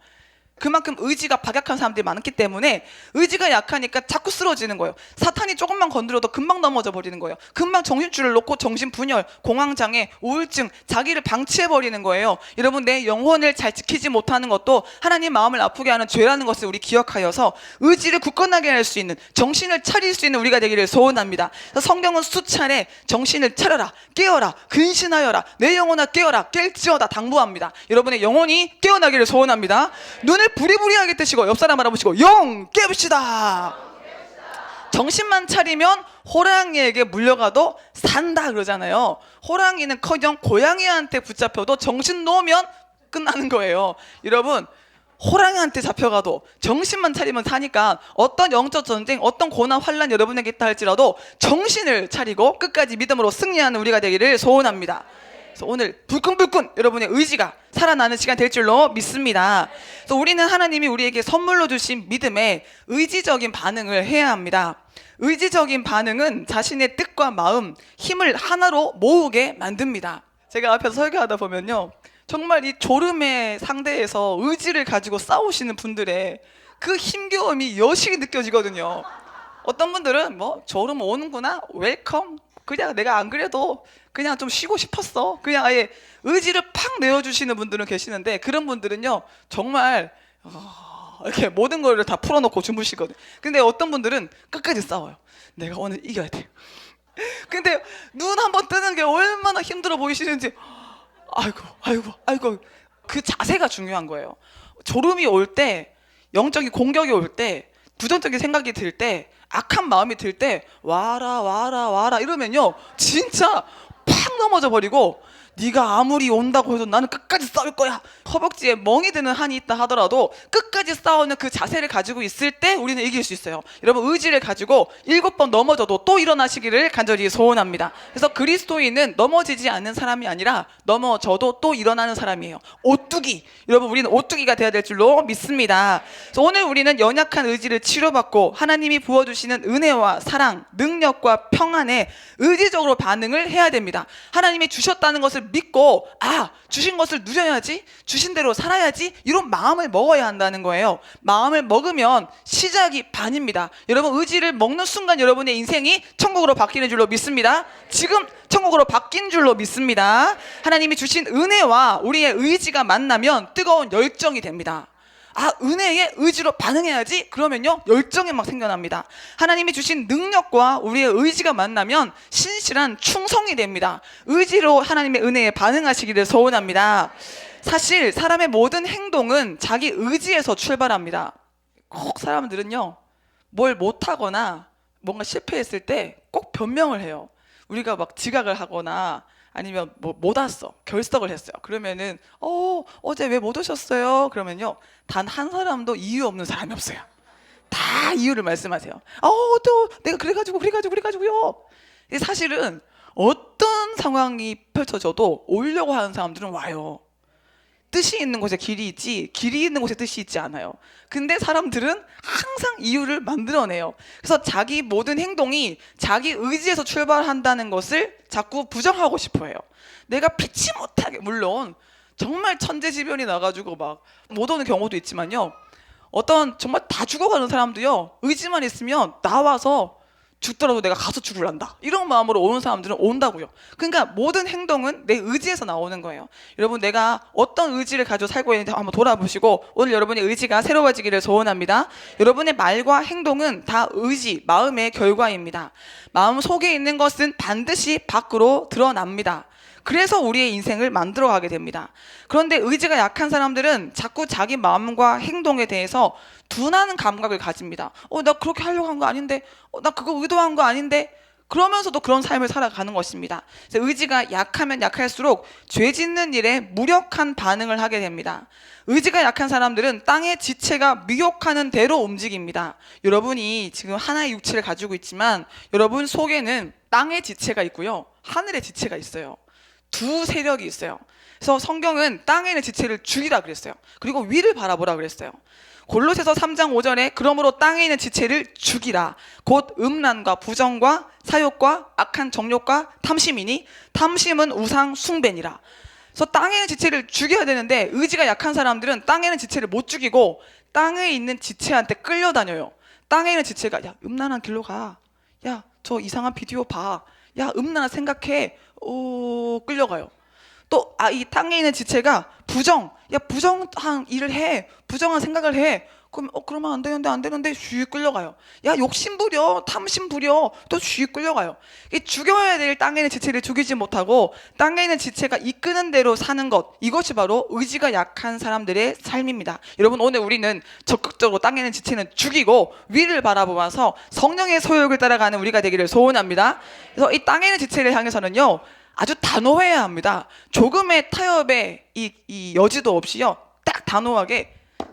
그만큼 의지가 박약한 사람들이 많기 때문에 의지가 약하니까 자꾸 쓰러지는 거예요. 사탄이 조금만 건드려도 금방 넘어져 버리는 거예요. 금방 정신줄을 놓고 정신분열, 공황장애, 우울증, 자기를 방치해버리는 거예요. 여러분, 내 영혼을 잘 지키지 못하는 것도 하나님 마음을 아프게 하는 죄라는 것을 우리 기억하여서 의지를 굳건하게 할 수 있는, 정신을 차릴 수 있는 우리가 되기를 소원합니다. 그래서 성경은 수차례 정신을 차려라, 깨어라, 근신하여라, 내 영혼아 깨어라, 깰지어다 당부합니다. 여러분의 영혼이 깨어나기를 소원합니다. 눈을 부리부리하게 뜨시고 옆 사람 알아보시고 영 깨웁시다. 정신만 차리면 호랑이에게 물려가도 산다 그러잖아요. 호랑이는커녕 고양이한테 붙잡혀도 정신 놓으면 끝나는 거예요. 여러분, 호랑이한테 잡혀가도 정신만 차리면 사니까 어떤 영적 전쟁, 어떤 고난, 환난 여러분에게 있다 할지라도 정신을 차리고 끝까지 믿음으로 승리하는 우리가 되기를 소원합니다. 그래서 오늘 불끈불끈 여러분의 의지가 살아나는 시간 될 줄로 믿습니다. 그래서 우리는 하나님이 우리에게 선물로 주신 믿음에 의지적인 반응을 해야 합니다. 의지적인 반응은 자신의 뜻과 마음, 힘을 하나로 모으게 만듭니다. 제가 앞에서 설교하다 보면요, 정말 이 졸음의 상대에서 의지를 가지고 싸우시는 분들의 그 힘겨움이 여실히 느껴지거든요. 어떤 분들은 뭐 졸음 오는구나, 웰컴, 그냥 내가 안 그래도 그냥 좀 쉬고 싶었어, 그냥 아예 의지를 팍 내어주시는 분들은 계시는데, 그런 분들은요 정말 이렇게 모든 걸 다 풀어놓고 주무시거든요. 근데 어떤 분들은 끝까지 싸워요. 내가 오늘 이겨야 돼. 근데 눈 한번 뜨는 게 얼마나 힘들어 보이시는지, 아이고 그 자세가 중요한 거예요. 졸음이 올 때, 영적인 공격이 올 때, 부정적인 생각이 들 때, 악한 마음이 들 때 와라 이러면요 진짜 팍 넘어져 버리고, 네가 아무리 온다고 해도 나는 끝까지 싸울 거야, 허벅지에 멍이 드는 한이 있다 하더라도 끝까지 싸우는 그 자세를 가지고 있을 때 우리는 이길 수 있어요. 여러분, 의지를 가지고 7번 넘어져도 또 일어나시기를 간절히 소원합니다. 그래서 그리스도인은 넘어지지 않는 사람이 아니라 넘어져도 또 일어나는 사람이에요. 오뚜기, 여러분, 우리는 오뚜기가 돼야 될 줄로 믿습니다. 그래서 오늘 우리는 연약한 의지를 치료받고 하나님이 부어주시는 은혜와 사랑, 능력과 평안에 의지적으로 반응을 해야 됩니다. 하나님이 주셨다는 것을 믿고, 주신 것을 누려야지, 주신 대로 살아야지, 이런 마음을 먹어야 한다는 거예요. 마음을 먹으면 시작이 반입니다. 여러분, 의지를 먹는 순간 여러분의 인생이 천국으로 바뀌는 줄로 믿습니다. 지금 천국으로 바뀐 줄로 믿습니다. 하나님이 주신 은혜와 우리의 의지가 만나면 뜨거운 열정이 됩니다. 아, 은혜에 의지로 반응해야지. 그러면요, 열정이 막 생겨납니다. 하나님이 주신 능력과 우리의 의지가 만나면 신실한 충성이 됩니다. 의지로 하나님의 은혜에 반응하시기를 소원합니다. 사실 사람의 모든 행동은 자기 의지에서 출발합니다. 꼭 사람들은요, 뭘 못하거나 뭔가 실패했을 때 꼭 변명을 해요. 우리가 막 지각을 하거나 아니면 뭐 못 왔어, 결석을 했어요. 그러면은 어제 왜 못 오셨어요? 그러면요, 단 한 사람도 이유 없는 사람이 없어요. 다 이유를 말씀하세요. 또 내가 그래가지고요. 사실은 어떤 상황이 펼쳐져도 오려고 하는 사람들은 와요. 뜻이 있는 곳에 길이 있지, 길이 있는 곳에 뜻이 있지 않아요. 근데 사람들은 항상 이유를 만들어내요. 그래서 자기 모든 행동이 자기 의지에서 출발한다는 것을 자꾸 부정하고 싶어 해요. 내가 피치 못하게, 물론 정말 천재지변이 나가지고 막 못 오는 경우도 있지만요, 어떤 정말 다 죽어가는 사람도요, 의지만 있으면 나와서 죽더라도 내가 가서 죽을란다, 이런 마음으로 오는 사람들은 온다고요. 그러니까 모든 행동은 내 의지에서 나오는 거예요. 여러분, 내가 어떤 의지를 가지고 살고 있는지 한번 돌아보시고 오늘 여러분의 의지가 새로워지기를 소원합니다. 여러분의 말과 행동은 다 의지, 마음의 결과입니다. 마음 속에 있는 것은 반드시 밖으로 드러납니다. 그래서 우리의 인생을 만들어가게 됩니다. 그런데 의지가 약한 사람들은 자꾸 자기 마음과 행동에 대해서 둔한 감각을 가집니다. 나 그렇게 하려고 한 거 아닌데, 나 그거 의도한 거 아닌데, 그러면서도 그런 삶을 살아가는 것입니다. 그래서 의지가 약하면 약할수록 죄 짓는 일에 무력한 반응을 하게 됩니다. 의지가 약한 사람들은 땅의 지체가 미혹하는 대로 움직입니다. 여러분이 지금 하나의 육체를 가지고 있지만 여러분 속에는 땅의 지체가 있고요, 하늘의 지체가 있어요. 두 세력이 있어요. 그래서 성경은 땅에 있는 지체를 죽이라 그랬어요. 그리고 위를 바라보라 그랬어요. 골로새서 3장 5절에 그러므로 땅에 있는 지체를 죽이라, 곧 음란과 부정과 사욕과 악한 정욕과 탐심이니 탐심은 우상 숭배니라. 그래서 땅에 있는 지체를 죽여야 되는데 의지가 약한 사람들은 땅에 있는 지체를 못 죽이고 땅에 있는 지체한테 끌려다녀요. 땅에 있는 지체가 야, 음란한 길로 가, 야, 저 이상한 비디오 봐, 야, 음란한 생각해, 끌려가요. 또 이 땅에 있는 지체가 부정한 일을 해, 부정한 생각을 해. 그러면 안 되는데 쥐 끌려가요. 야, 욕심 부려, 탐심 부려, 또 쥐 끌려가요. 죽여야 될 땅에 있는 지체를 죽이지 못하고 땅에 있는 지체가 이끄는 대로 사는 것, 이것이 바로 의지가 약한 사람들의 삶입니다. 여러분, 오늘 우리는 적극적으로 땅에 있는 지체는 죽이고 위를 바라보면서 성령의 소욕을 따라가는 우리가 되기를 소원합니다. 그래서 이 땅에 있는 지체를 향해서는요, 아주 단호해야 합니다. 조금의 타협의 이 여지도 없이요, 딱 단호하게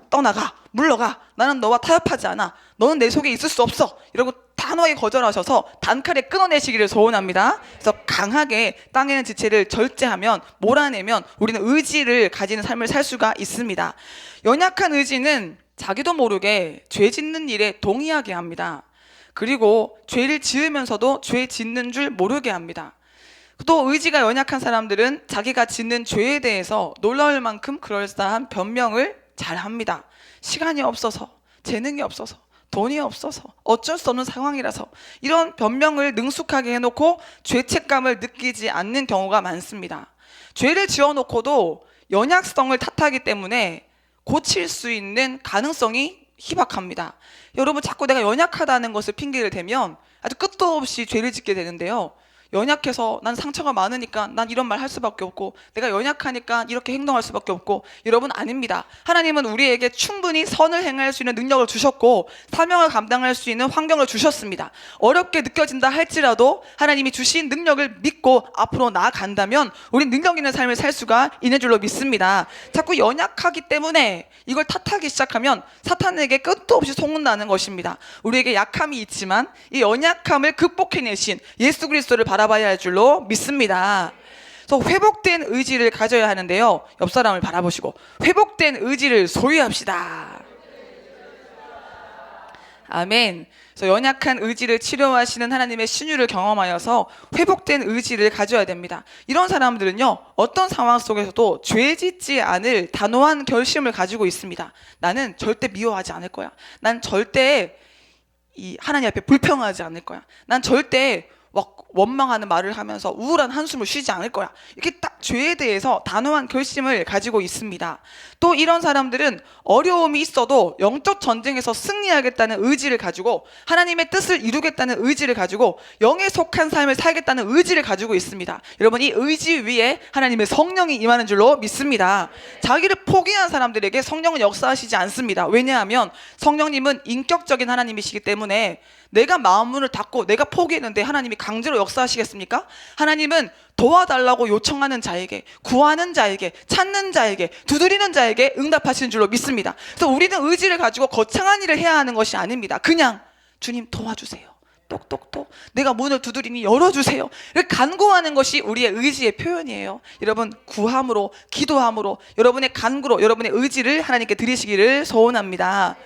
떠나가, 물러가, 나는 너와 타협하지 않아, 너는 내 속에 있을 수 없어, 이러고 단호하게 거절하셔서 단칼에 끊어내시기를 소원합니다. 그래서 강하게 땅에 있는 지체를 절제하면, 몰아내면 우리는 의지를 가지는 삶을 살 수가 있습니다. 연약한 의지는 자기도 모르게 죄 짓는 일에 동의하게 합니다. 그리고 죄를 지으면서도 죄 짓는 줄 모르게 합니다. 또 의지가 연약한 사람들은 자기가 짓는 죄에 대해서 놀라울 만큼 그럴싸한 변명을 잘 합니다. 시간이 없어서, 재능이 없어서, 돈이 없어서, 어쩔 수 없는 상황이라서, 이런 변명을 능숙하게 해놓고 죄책감을 느끼지 않는 경우가 많습니다. 죄를 지어놓고도 연약성을 탓하기 때문에 고칠 수 있는 가능성이 희박합니다. 여러분, 자꾸 내가 연약하다는 것을 핑계를 대면 아주 끝도 없이 죄를 짓게 되는데요, 연약해서 난 상처가 많으니까 난 이런 말 할 수밖에 없고, 내가 연약하니까 이렇게 행동할 수밖에 없고, 여러분, 아닙니다. 하나님은 우리에게 충분히 선을 행할 수 있는 능력을 주셨고 사명을 감당할 수 있는 환경을 주셨습니다. 어렵게 느껴진다 할지라도 하나님이 주신 능력을 믿고 앞으로 나아간다면 우린 능력 있는 삶을 살 수가 있는 줄로 믿습니다. 자꾸 연약하기 때문에 이걸 탓하기 시작하면 사탄에게 끝도 없이 속는다는 것입니다. 우리에게 약함이 있지만 이 연약함을 극복해내신 예수 그리스도를 바라봐야 할 줄로 믿습니다. 그래서 회복된 의지를 가져야 하는데요, 옆 사람을 바라보시고 회복된 의지를 소유합시다. 아멘. 그래서 연약한 의지를 치료하시는 하나님의 신유를 경험하여서 회복된 의지를 가져야 됩니다. 이런 사람들은요, 어떤 상황 속에서도 죄 짓지 않을 단호한 결심을 가지고 있습니다. 나는 절대 미워하지 않을 거야. 난 절대 하나님 앞에 불평하지 않을 거야. 난 절대 원망하는 말을 하면서 우울한 한숨을 쉬지 않을 거야. 이렇게 딱 죄에 대해서 단호한 결심을 가지고 있습니다. 또 이런 사람들은 어려움이 있어도 영적 전쟁에서 승리하겠다는 의지를 가지고 하나님의 뜻을 이루겠다는 의지를 가지고 영에 속한 삶을 살겠다는 의지를 가지고 있습니다. 여러분, 이 의지 위에 하나님의 성령이 임하는 줄로 믿습니다. 자기를 포기한 사람들에게 성령은 역사하시지 않습니다. 왜냐하면 성령님은 인격적인 하나님이시기 때문에 내가 마음문을 닫고 내가 포기했는데 하나님이 강제로 역사하시겠습니까? 하나님은 도와달라고 요청하는 자에게, 구하는 자에게, 찾는 자에게, 두드리는 자에게 응답하시는 줄로 믿습니다. 그래서 우리는 의지를 가지고 거창한 일을 해야 하는 것이 아닙니다. 그냥 주님 도와주세요. 똑똑똑 내가 문을 두드리니 열어주세요. 이렇게 간구하는 것이 우리의 의지의 표현이에요. 여러분, 구함으로, 기도함으로, 여러분의 간구로 여러분의 의지를 하나님께 드리시기를 소원합니다.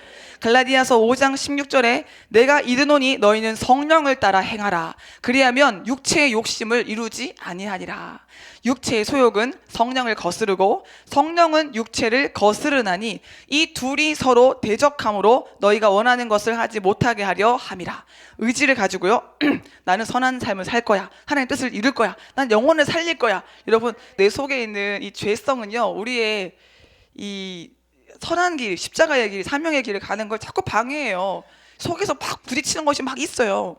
갈라디아서 5장 16절에 내가 이르노니 너희는 성령을 따라 행하라. 그리하면 육체의 욕심을 이루지 아니하니라. 육체의 소욕은 성령을 거스르고 성령은 육체를 거스르나니 이 둘이 서로 대적함으로 너희가 원하는 것을 하지 못하게 하려 함이라. 의지를 가지고요. 나는 선한 삶을 살 거야. 하나님의 뜻을 이룰 거야. 난 영혼을 살릴 거야. 여러분, 내 속에 있는 이 죄성은요, 우리의 이 선한 길, 십자가의 길, 사명의 길을 가는 걸 자꾸 방해해요. 속에서 막 부딪히는 것이 막 있어요.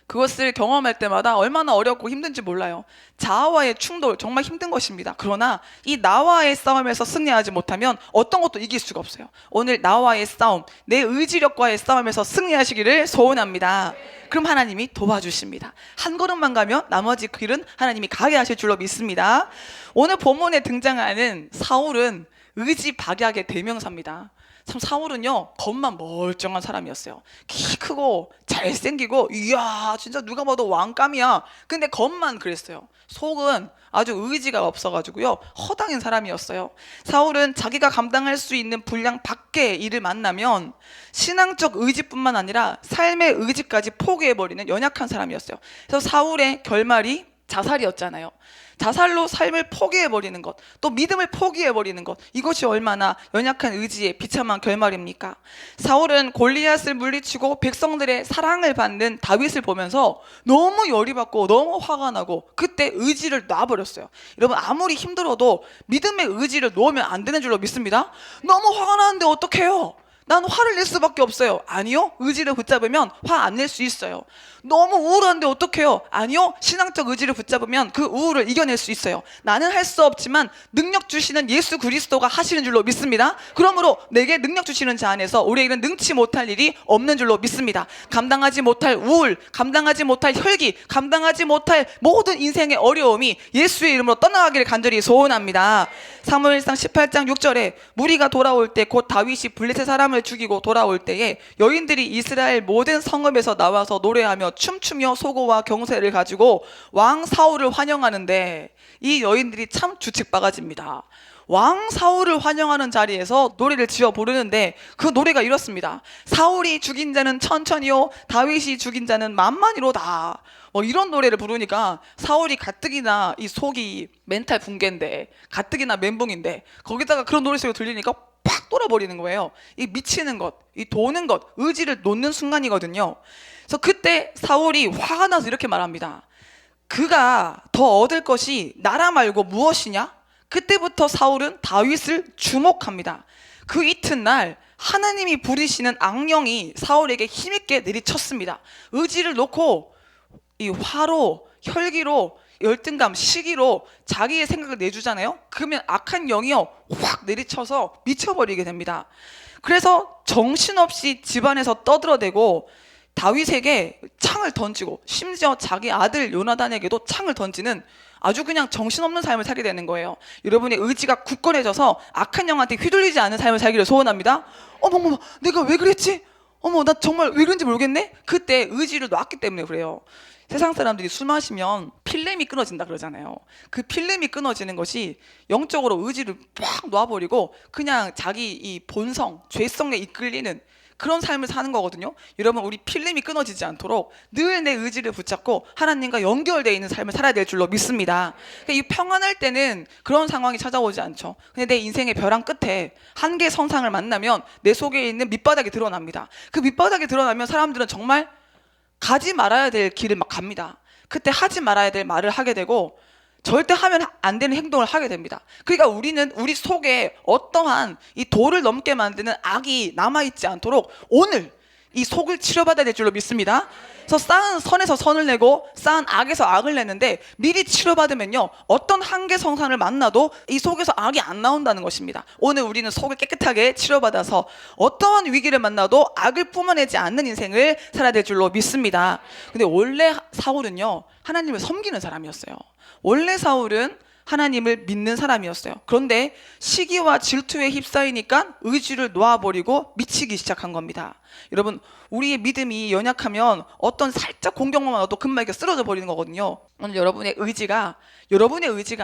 그것을 경험할 때마다 얼마나 어렵고 힘든지 몰라요. 자아와의 충돌, 정말 힘든 것입니다. 그러나 이 나와의 싸움에서 승리하지 못하면 어떤 것도 이길 수가 없어요. 오늘 나와의 싸움, 내 의지력과의 싸움에서 승리하시기를 소원합니다. 그럼 하나님이 도와주십니다. 한 걸음만 가면 나머지 길은 하나님이 가게 하실 줄로 믿습니다. 오늘 본문에 등장하는 사울은 의지 박약의 대명사입니다. 참 사울은요, 겉만 멀쩡한 사람이었어요. 키 크고 잘생기고 이야 진짜 누가 봐도 왕감이야. 근데 겉만 그랬어요. 속은 아주 의지가 없어가지고요, 허당인 사람이었어요. 사울은 자기가 감당할 수 있는 분량 밖의 일을 만나면 신앙적 의지뿐만 아니라 삶의 의지까지 포기해버리는 연약한 사람이었어요. 그래서 사울의 결말이 자살이었잖아요. 자살로 삶을 포기해버리는 것, 또 믿음을 포기해버리는 것, 이것이 얼마나 연약한 의지의 비참한 결말입니까? 사울은 골리앗을 물리치고 백성들의 사랑을 받는 다윗을 보면서 너무 열이 받고 너무 화가 나고 그때 의지를 놔버렸어요. 여러분, 아무리 힘들어도 믿음의 의지를 놓으면 안 되는 줄로 믿습니다. 너무 화가 나는데 어떡해요? 난 화를 낼 수밖에 없어요. 아니요, 의지를 붙잡으면 화 안 낼 수 있어요. 너무 우울한데 어떡해요? 아니요, 신앙적 의지를 붙잡으면 그 우울을 이겨낼 수 있어요. 나는 할 수 없지만 능력 주시는 예수 그리스도가 하시는 줄로 믿습니다. 그러므로 내게 능력 주시는 자 안에서 우리에게는 능치 못할 일이 없는 줄로 믿습니다. 감당하지 못할 우울, 감당하지 못할 혈기, 감당하지 못할 모든 인생의 어려움이 예수의 이름으로 떠나가기를 간절히 소원합니다. 사무엘상 18장 6절에 무리가 돌아올 때 곧 다윗이 블레셋 사람을 죽이고 돌아올 때에 여인들이 이스라엘 모든 성읍에서 나와서 노래하며 춤추며 소고와 경세를 가지고 왕 사울을 환영하는데 이 여인들이 참 주책바가지입니다. 왕 사울을 환영하는 자리에서 노래를 지어 부르는데 그 노래가 이렇습니다. 사울이 죽인 자는 천천히요, 다윗이 죽인 자는 만만히로다. 뭐 이런 노래를 부르니까 사울이 가뜩이나 이 속이 멘탈 붕괴인데, 가뜩이나 멘붕인데 거기다가 그런 노래소리가 들리니까 팍 돌아버리는 거예요. 이 미치는 것, 이 도는 것, 의지를 놓는 순간이거든요. 그래서 그때 사울이 화가 나서 이렇게 말합니다. 그가 더 얻을 것이 나라 말고 무엇이냐? 그때부터 사울은 다윗을 주목합니다. 그 이튿날 하나님이 부리시는 악령이 사울에게 힘있게 내리쳤습니다. 의지를 놓고 이 화로, 혈기로, 열등감, 시기로 자기의 생각을 내주잖아요. 그러면 악한 영이요 확 내리쳐서 미쳐버리게 됩니다. 그래서 정신없이 집안에서 떠들어대고 다윗에게 창을 던지고 심지어 자기 아들 요나단에게도 창을 던지는 아주 그냥 정신없는 삶을 살게 되는 거예요. 여러분의 의지가 굳건해져서 악한 영한테 휘둘리지 않은 삶을 살기를 소원합니다. 어머, 내가 왜 그랬지? 어머, 나 정말 왜 그런지 모르겠네? 그때 의지를 놨기 때문에 그래요. 세상 사람들이 술 마시면 필름이 끊어진다 그러잖아요. 그 필름이 끊어지는 것이 영적으로 의지를 팍 놔버리고 그냥 자기 이 본성, 죄성에 이끌리는 그런 삶을 사는 거거든요. 여러분, 우리 필름이 끊어지지 않도록 늘 내 의지를 붙잡고 하나님과 연결되어 있는 삶을 살아야 될 줄로 믿습니다. 이 평안할 때는 그런 상황이 찾아오지 않죠. 근데 내 인생의 벼랑 끝에 한계 선상을 만나면 내 속에 있는 밑바닥이 드러납니다. 그 밑바닥이 드러나면 사람들은 정말 가지 말아야 될 길을 막 갑니다. 그때 하지 말아야 될 말을 하게 되고 절대 하면 안 되는 행동을 하게 됩니다. 그러니까 우리는 우리 속에 어떠한 이 도를 넘게 만드는 악이 남아있지 않도록 오늘 이 속을 치료받아야 될 줄로 믿습니다. 그래서 쌓은 선에서 선을 내고 쌓은 악에서 악을 내는데 미리 치료받으면요, 어떤 한계 성산을 만나도 이 속에서 악이 안 나온다는 것입니다. 오늘 우리는 속을 깨끗하게 치료받아서 어떠한 위기를 만나도 악을 뿜어내지 않는 인생을 살아야 될 줄로 믿습니다. 근데 원래 사울은요, 하나님을 섬기는 사람이었어요. 원래 사울은 하나님을 믿는 사람이었어요. 그런데 시기와 질투에 휩싸이니까 의지를 놓아버리고 미치기 시작한 겁니다. 여러분, 우리의 믿음이 연약하면 어떤 살짝 공격만 와도 금방 이렇게 쓰러져 버리는 거거든요. 오늘 여러분의 의지가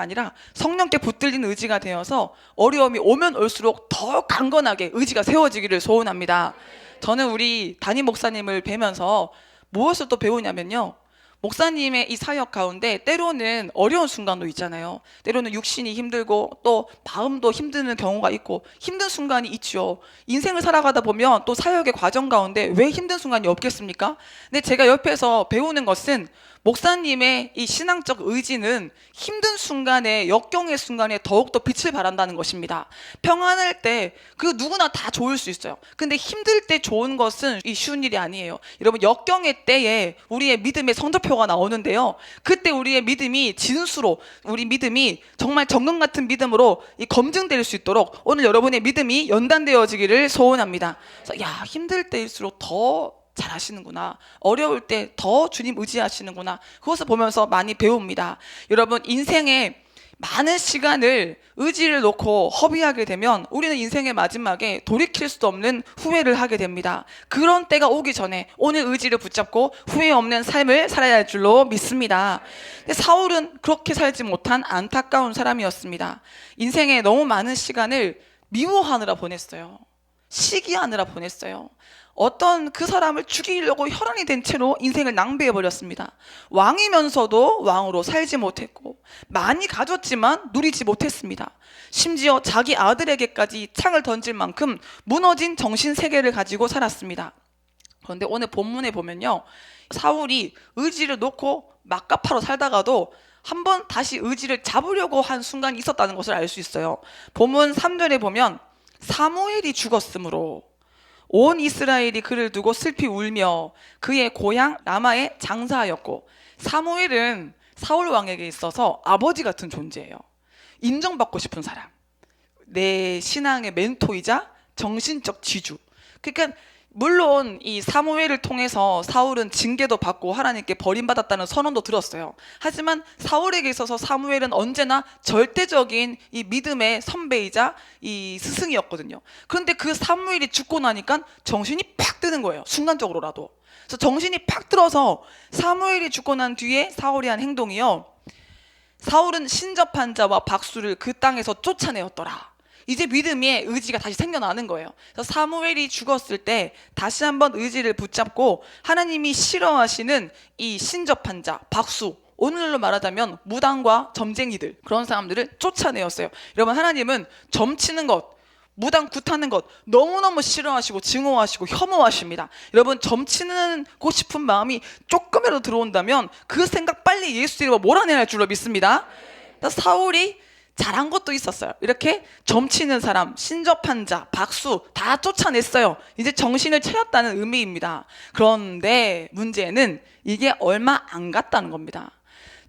아니라 성령께 붙들린 의지가 되어서 어려움이 오면 올수록 더 강건하게 의지가 세워지기를 소원합니다. 저는 우리 담임 목사님을 뵈면서 무엇을 또 배우냐면요, 목사님의 이 사역 가운데 때로는 어려운 순간도 있잖아요. 때로는 육신이 힘들고 또 마음도 힘드는 경우가 있고 힘든 순간이 있죠. 인생을 살아가다 보면 또 사역의 과정 가운데 왜 힘든 순간이 없겠습니까? 근데 제가 옆에서 배우는 것은 목사님의 이 신앙적 의지는 힘든 순간에, 역경의 순간에 더욱더 빛을 발한다는 것입니다. 평안할 때 그 누구나 다 좋을 수 있어요. 근데 힘들 때 좋은 것은 이 쉬운 일이 아니에요. 여러분, 역경의 때에 우리의 믿음의 성적표가 나오는데요, 그때 우리의 믿음이 진수로, 우리 믿음이 정말 정금 같은 믿음으로 이 검증될 수 있도록 오늘 여러분의 믿음이 연단되어지기를 소원합니다. 그래서 야, 힘들 때일수록 더 잘하시는구나, 어려울 때 더 주님 의지하시는구나, 그것을 보면서 많이 배웁니다. 여러분, 인생에 많은 시간을 의지를 놓고 허비하게 되면 우리는 인생의 마지막에 돌이킬 수 없는 후회를 하게 됩니다. 그런 때가 오기 전에 오늘 의지를 붙잡고 후회 없는 삶을 살아야 할 줄로 믿습니다. 근데 사울은 그렇게 살지 못한 안타까운 사람이었습니다. 인생에 너무 많은 시간을 미워하느라 보냈어요. 시기하느라 보냈어요. 어떤 그 사람을 죽이려고 혈안이 된 채로 인생을 낭비해버렸습니다. 왕이면서도 왕으로 살지 못했고 많이 가졌지만 누리지 못했습니다. 심지어 자기 아들에게까지 창을 던질 만큼 무너진 정신세계를 가지고 살았습니다. 그런데 오늘 본문에 보면요, 사울이 의지를 놓고 막가파로 살다가도 한번 다시 의지를 잡으려고 한 순간이 있었다는 것을 알 수 있어요. 본문 3절에 보면 사무엘이 죽었으므로 온 이스라엘이 그를 두고 슬피 울며 그의 고향 라마에 장사하였고, 사무엘은 사울 왕에게 있어서 아버지 같은 존재예요. 인정받고 싶은 사람, 내 신앙의 멘토이자 정신적 지주. 그러니까 물론 이 사무엘을 통해서 사울은 징계도 받고 하나님께 버림받았다는 선언도 들었어요. 하지만 사울에게 있어서 사무엘은 언제나 절대적인 이 믿음의 선배이자 이 스승이었거든요. 그런데 그 사무엘이 죽고 나니까 정신이 팍 드는 거예요, 순간적으로라도. 그래서 정신이 팍 들어서 사무엘이 죽고 난 뒤에 사울이 한 행동이요, 사울은 신접한 자와 박수를 그 땅에서 쫓아내었더라. 이제 믿음의 의지가 다시 생겨나는 거예요. 그래서 사무엘이 죽었을 때 다시 한번 의지를 붙잡고 하나님이 싫어하시는 이 신접한 자, 박수, 오늘날로 말하자면 무당과 점쟁이들, 그런 사람들을 쫓아내었어요. 여러분, 하나님은 점치는 것, 무당 굿하는 것 너무너무 싫어하시고 증오하시고 혐오하십니다. 여러분, 점치고 싶은 마음이 조금이라도 들어온다면 그 생각 빨리 예수 이름으로 몰아내야 할 줄로 믿습니다. 사울이 잘한 것도 있었어요. 이렇게 점치는 사람, 신접한 자, 박수 다 쫓아냈어요. 이제 정신을 차렸다는 의미입니다. 그런데 문제는 이게 얼마 안 갔다는 겁니다.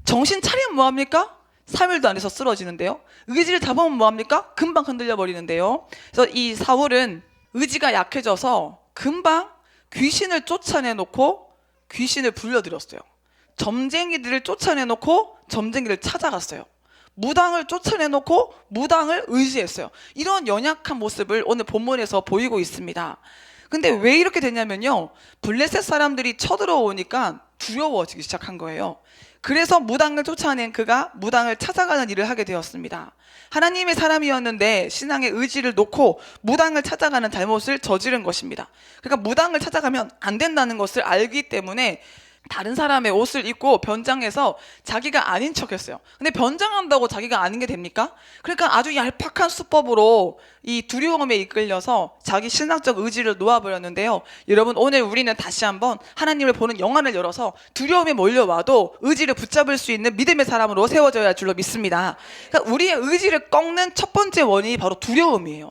정신 차리면 뭐합니까? 3일도 안 해서 쓰러지는데요. 의지를 잡으면 뭐합니까? 금방 흔들려 버리는데요. 그래서 이 사울은 의지가 약해져서 금방 귀신을 쫓아내놓고 귀신을 불러들였어요. 점쟁이들을 쫓아내놓고 점쟁이를 찾아갔어요. 무당을 쫓아내놓고 무당을 의지했어요. 이런 연약한 모습을 오늘 본문에서 보이고 있습니다. 근데 왜 이렇게 됐냐면요, 블레셋 사람들이 쳐들어오니까 두려워지기 시작한 거예요. 그래서 무당을 쫓아낸 그가 무당을 찾아가는 일을 하게 되었습니다. 하나님의 사람이었는데 신앙의 의지를 놓고 무당을 찾아가는 잘못을 저지른 것입니다. 그러니까 무당을 찾아가면 안 된다는 것을 알기 때문에 다른 사람의 옷을 입고 변장해서 자기가 아닌 척했어요. 근데 변장한다고 자기가 아닌 게 됩니까? 그러니까 아주 얄팍한 수법으로 이 두려움에 이끌려서 자기 신앙적 의지를 놓아버렸는데요. 여러분, 오늘 우리는 다시 한번 하나님을 보는 영안을 열어서 두려움에 몰려와도 의지를 붙잡을 수 있는 믿음의 사람으로 세워져야 할 줄로 믿습니다. 그러니까 우리의 의지를 꺾는 첫 번째 원인이 바로 두려움이에요.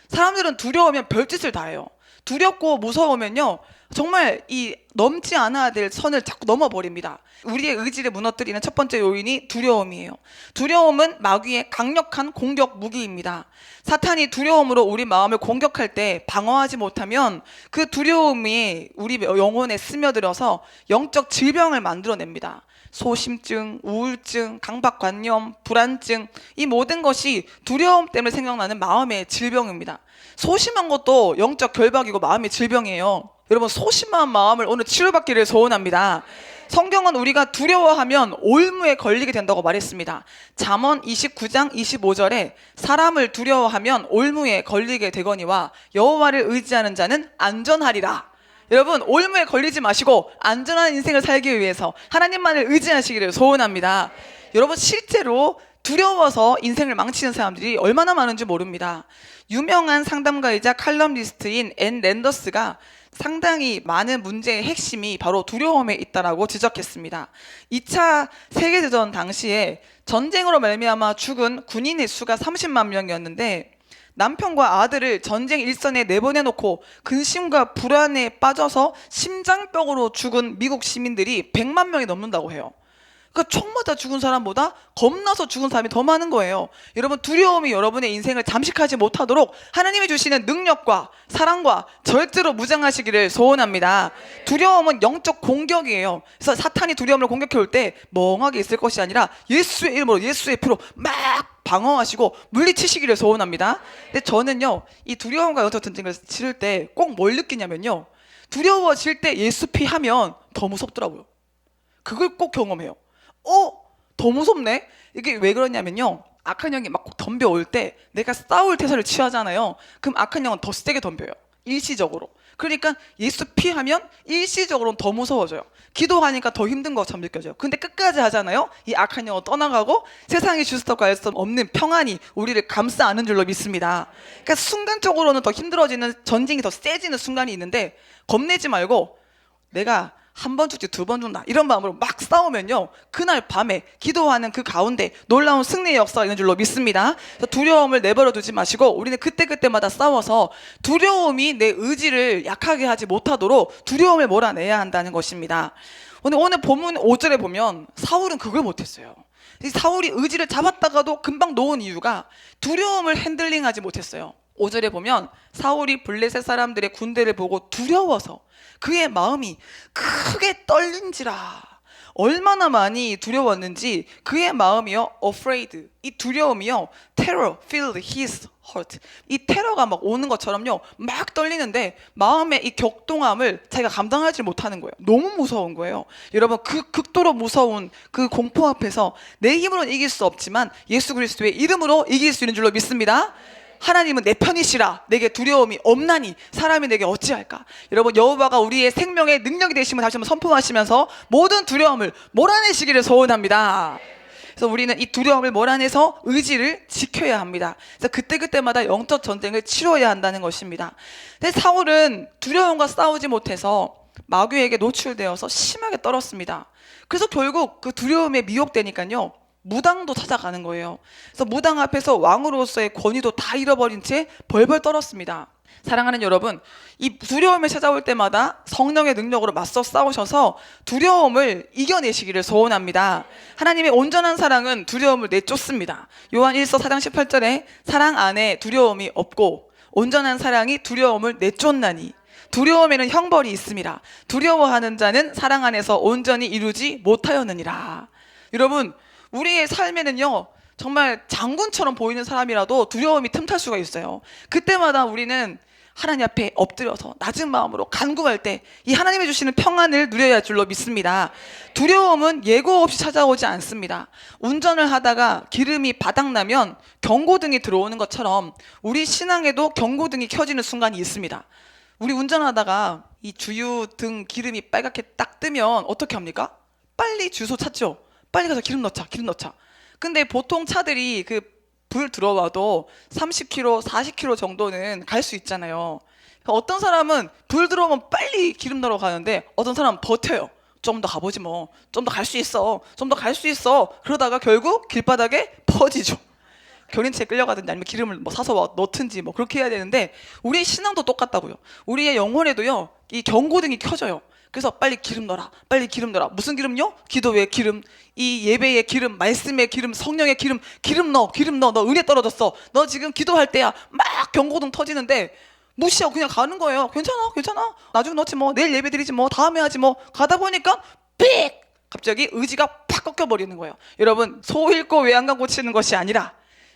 사람들은 두려우면 별짓을 다 해요. 두렵고 무서우면요, 정말 이 넘지 않아야 될 선을 자꾸 넘어버립니다. 우리의 의지를 무너뜨리는 첫 번째 요인이 두려움이에요. 두려움은 마귀의 강력한 공격 무기입니다. 사탄이 두려움으로 우리 마음을 공격할 때 방어하지 못하면 그 두려움이 우리 영혼에 스며들어서 영적 질병을 만들어냅니다. 소심증, 우울증, 강박관념, 불안증, 이 모든 것이 두려움 때문에 생겨나는 마음의 질병입니다. 소심한 것도 영적 결박이고 마음의 질병이에요. 여러분, 소심한 마음을 오늘 치료받기를 소원합니다. 성경은 우리가 두려워하면 올무에 걸리게 된다고 말했습니다. 잠언 29장 25절에 사람을 두려워하면 올무에 걸리게 되거니와 여호와를 의지하는 자는 안전하리라. 여러분, 올무에 걸리지 마시고 안전한 인생을 살기 위해서 하나님만을 의지하시기를 소원합니다. 여러분, 실제로 두려워서 인생을 망치는 사람들이 얼마나 많은지 모릅니다. 유명한 상담가이자 칼럼니스트인 앤 랜더스가 상당히 많은 문제의 핵심이 바로 두려움에 있다라고 지적했습니다. 2차 세계대전 당시에 전쟁으로 말미암아 죽은 군인의 수가 30만 명이었는데 남편과 아들을 전쟁 일선에 내보내놓고 근심과 불안에 빠져서 심장병으로 죽은 미국 시민들이 100만 명이 넘는다고 해요. 그러니까 총 맞아 죽은 사람보다 겁나서 죽은 사람이 더 많은 거예요. 여러분, 두려움이 여러분의 인생을 잠식하지 못하도록 하나님이 주시는 능력과 사랑과 절대로 무장하시기를 소원합니다. 두려움은 영적 공격이에요. 그래서 사탄이 두려움을 공격해 올 때 멍하게 있을 것이 아니라 예수의 이름으로, 예수의 피로 막 방어하시고 물리치시기를 소원합니다. 근데 저는요, 이 두려움과 영적 전쟁을 치를 때 꼭 뭘 느끼냐면요, 두려워질 때 예수 피 하면 더 무섭더라고요. 그걸 꼭 경험해요. 더 무섭네? 이게 왜 그러냐면요, 악한 영이 막 덤벼올 때 내가 싸울 태세를 취하잖아요. 그럼 악한 영은 더 세게 덤벼요, 일시적으로. 그러니까 예수 피하면 일시적으로는 더 무서워져요. 기도하니까 더 힘든 것처럼 느껴져요. 근데 끝까지 하잖아요. 이 악한 영은 떠나가고 세상이 줄 수 없는 평안이 우리를 감싸 안는 줄로 믿습니다. 그러니까 순간적으로는 더 힘들어지는, 전쟁이 더 세지는 순간이 있는데 겁내지 말고 내가 한 번 죽지 두 번 죽는다, 이런 마음으로 막 싸우면요, 그날 밤에 기도하는 그 가운데 놀라운 승리의 역사가 있는 줄로 믿습니다. 그래서 두려움을 내버려 두지 마시고 우리는 그때그때마다 싸워서 두려움이 내 의지를 약하게 하지 못하도록 두려움을 몰아내야 한다는 것입니다. 오늘 본문 5절에 보면 사울은 그걸 못했어요. 사울이 의지를 잡았다가도 금방 놓은 이유가 두려움을 핸들링하지 못했어요. 5절에 보면 사울이 블레셋 사람들의 군대를 보고 두려워서 그의 마음이 크게 떨린지라. 얼마나 많이 두려웠는지 그의 마음이요, afraid, 이 두려움이요, terror filled his heart, 이 테러가 막 오는 것처럼요, 막 떨리는데 마음의 이 격동함을 자기가 감당하지 못하는 거예요. 너무 무서운 거예요. 여러분, 그 극도로 무서운 그 공포 앞에서 내 힘으로는 이길 수 없지만 예수 그리스도의 이름으로 이길 수 있는 줄로 믿습니다. 하나님은 내 편이시라, 내게 두려움이 없나니 사람이 내게 어찌할까. 여러분, 여호와가 우리의 생명의 능력이 되심을 다시 한번 선포하시면서 모든 두려움을 몰아내시기를 소원합니다. 그래서 우리는 이 두려움을 몰아내서 의지를 지켜야 합니다. 그래서 그때그때마다 영적 전쟁을 치러야 한다는 것입니다. 근데 사울은 두려움과 싸우지 못해서 마귀에게 노출되어서 심하게 떨었습니다. 그래서 결국 그 두려움에 미혹되니까요, 무당도 찾아가는 거예요. 그래서 무당 앞에서 왕으로서의 권위도 다 잃어버린 채 벌벌 떨었습니다. 사랑하는 여러분, 이 두려움을 찾아올 때마다 성령의 능력으로 맞서 싸우셔서 두려움을 이겨내시기를 소원합니다. 하나님의 온전한 사랑은 두려움을 내쫓습니다. 요한 1서 4장 18절에 사랑 안에 두려움이 없고 온전한 사랑이 두려움을 내쫓나니 두려움에는 형벌이 있음이라. 두려워하는 자는 사랑 안에서 온전히 이루지 못하였느니라. 여러분, 우리의 삶에는요, 정말 장군처럼 보이는 사람이라도 두려움이 틈탈 수가 있어요. 그때마다 우리는 하나님 앞에 엎드려서 낮은 마음으로 간구할 때 이 하나님이 주시는 평안을 누려야 할 줄로 믿습니다. 두려움은 예고 없이 찾아오지 않습니다. 운전을 하다가 기름이 바닥나면 경고등이 들어오는 것처럼 우리 신앙에도 경고등이 켜지는 순간이 있습니다. 우리 운전하다가 이 주유 등 기름이 빨갛게 딱 뜨면 어떻게 합니까? 빨리 주소 찾죠. 빨리 가서 기름 넣자, 기름 넣자. 근데 보통 차들이 그 불 들어와도 30km, 40km 정도는 갈 수 있잖아요. 어떤 사람은 불 들어오면 빨리 기름 넣으러 가는데 어떤 사람은 버텨요. 좀 더 가보지 뭐. 좀 더 갈 수 있어. 좀 더 갈 수 있어. 그러다가 결국 길바닥에 퍼지죠. 견인차에 끌려가든지 아니면 기름을 뭐 사서 넣든지 뭐 그렇게 해야 되는데 우리의 신앙도 똑같다고요. 우리의 영혼에도요, 이 경고등이 켜져요. 그래서 빨리 기름 넣어라. 빨리 기름 넣어라. 무슨 기름요? 기도의 기름, 이 예배의 기름, 말씀의 기름, 성령의 기름, 기름 넣어, 기름 넣어. 너 은혜 떨어졌어. 너 지금 기도할 때야. 막 경고등 터지는데 무시하고 그냥 가는 거예요. 괜찮아, 괜찮아. 나중에 넣지 뭐. 내일 예배 드리지 뭐. 다음에 하지 뭐. 가다 보니까 삑! 갑자기 의지가 팍 꺾여버리는 거예요. 여러분, 소 잃고 외양간 고치는 것이 아니라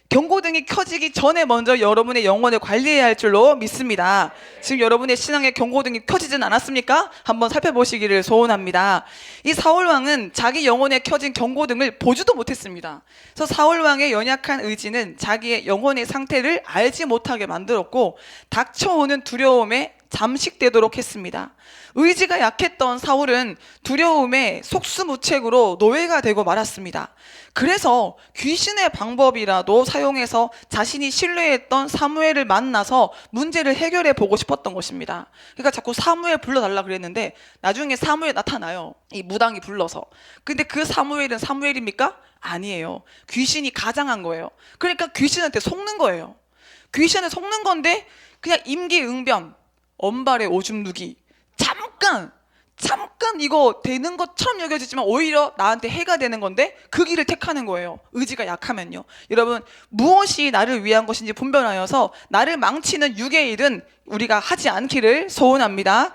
경고등이 켜지기 전에 먼저 여러분의 영혼을 관리해야 할 줄로 믿습니다. 지금 여러분의 신앙의 경고등이 켜지진 않았습니까? 한번 살펴보시기를 소원합니다. 이 사울왕은 자기 영혼에 켜진 경고등을 보지도 못했습니다. 그래서 사울왕의 연약한 의지는 자기의 영혼의 상태를 알지 못하게 만들었고 닥쳐오는 두려움에 잠식되도록 했습니다. 의지가 약했던 사울은 두려움에 속수무책으로 노예가 되고 말았습니다. 그래서 귀신의 방법이라도 사용해서 자신이 신뢰했던 사무엘을 만나서 문제를 해결해 보고 싶었던 것입니다. 그러니까 자꾸 사무엘 불러달라 그랬는데 나중에 사무엘 나타나요. 이 무당이 불러서. 근데 그 사무엘은 사무엘입니까? 아니에요. 귀신이 가장한 거예요. 그러니까 귀신한테 속는 거예요. 귀신한테 속는 건데 그냥 임기응변, 언발의 오줌 누기, 잠깐 이거 되는 것처럼 여겨지지만 오히려 나한테 해가 되는 건데 그 길을 택하는 거예요. 의지가 약하면요. 여러분, 무엇이 나를 위한 것인지 분별하여서 나를 망치는 육의 일은 우리가 하지 않기를 소원합니다.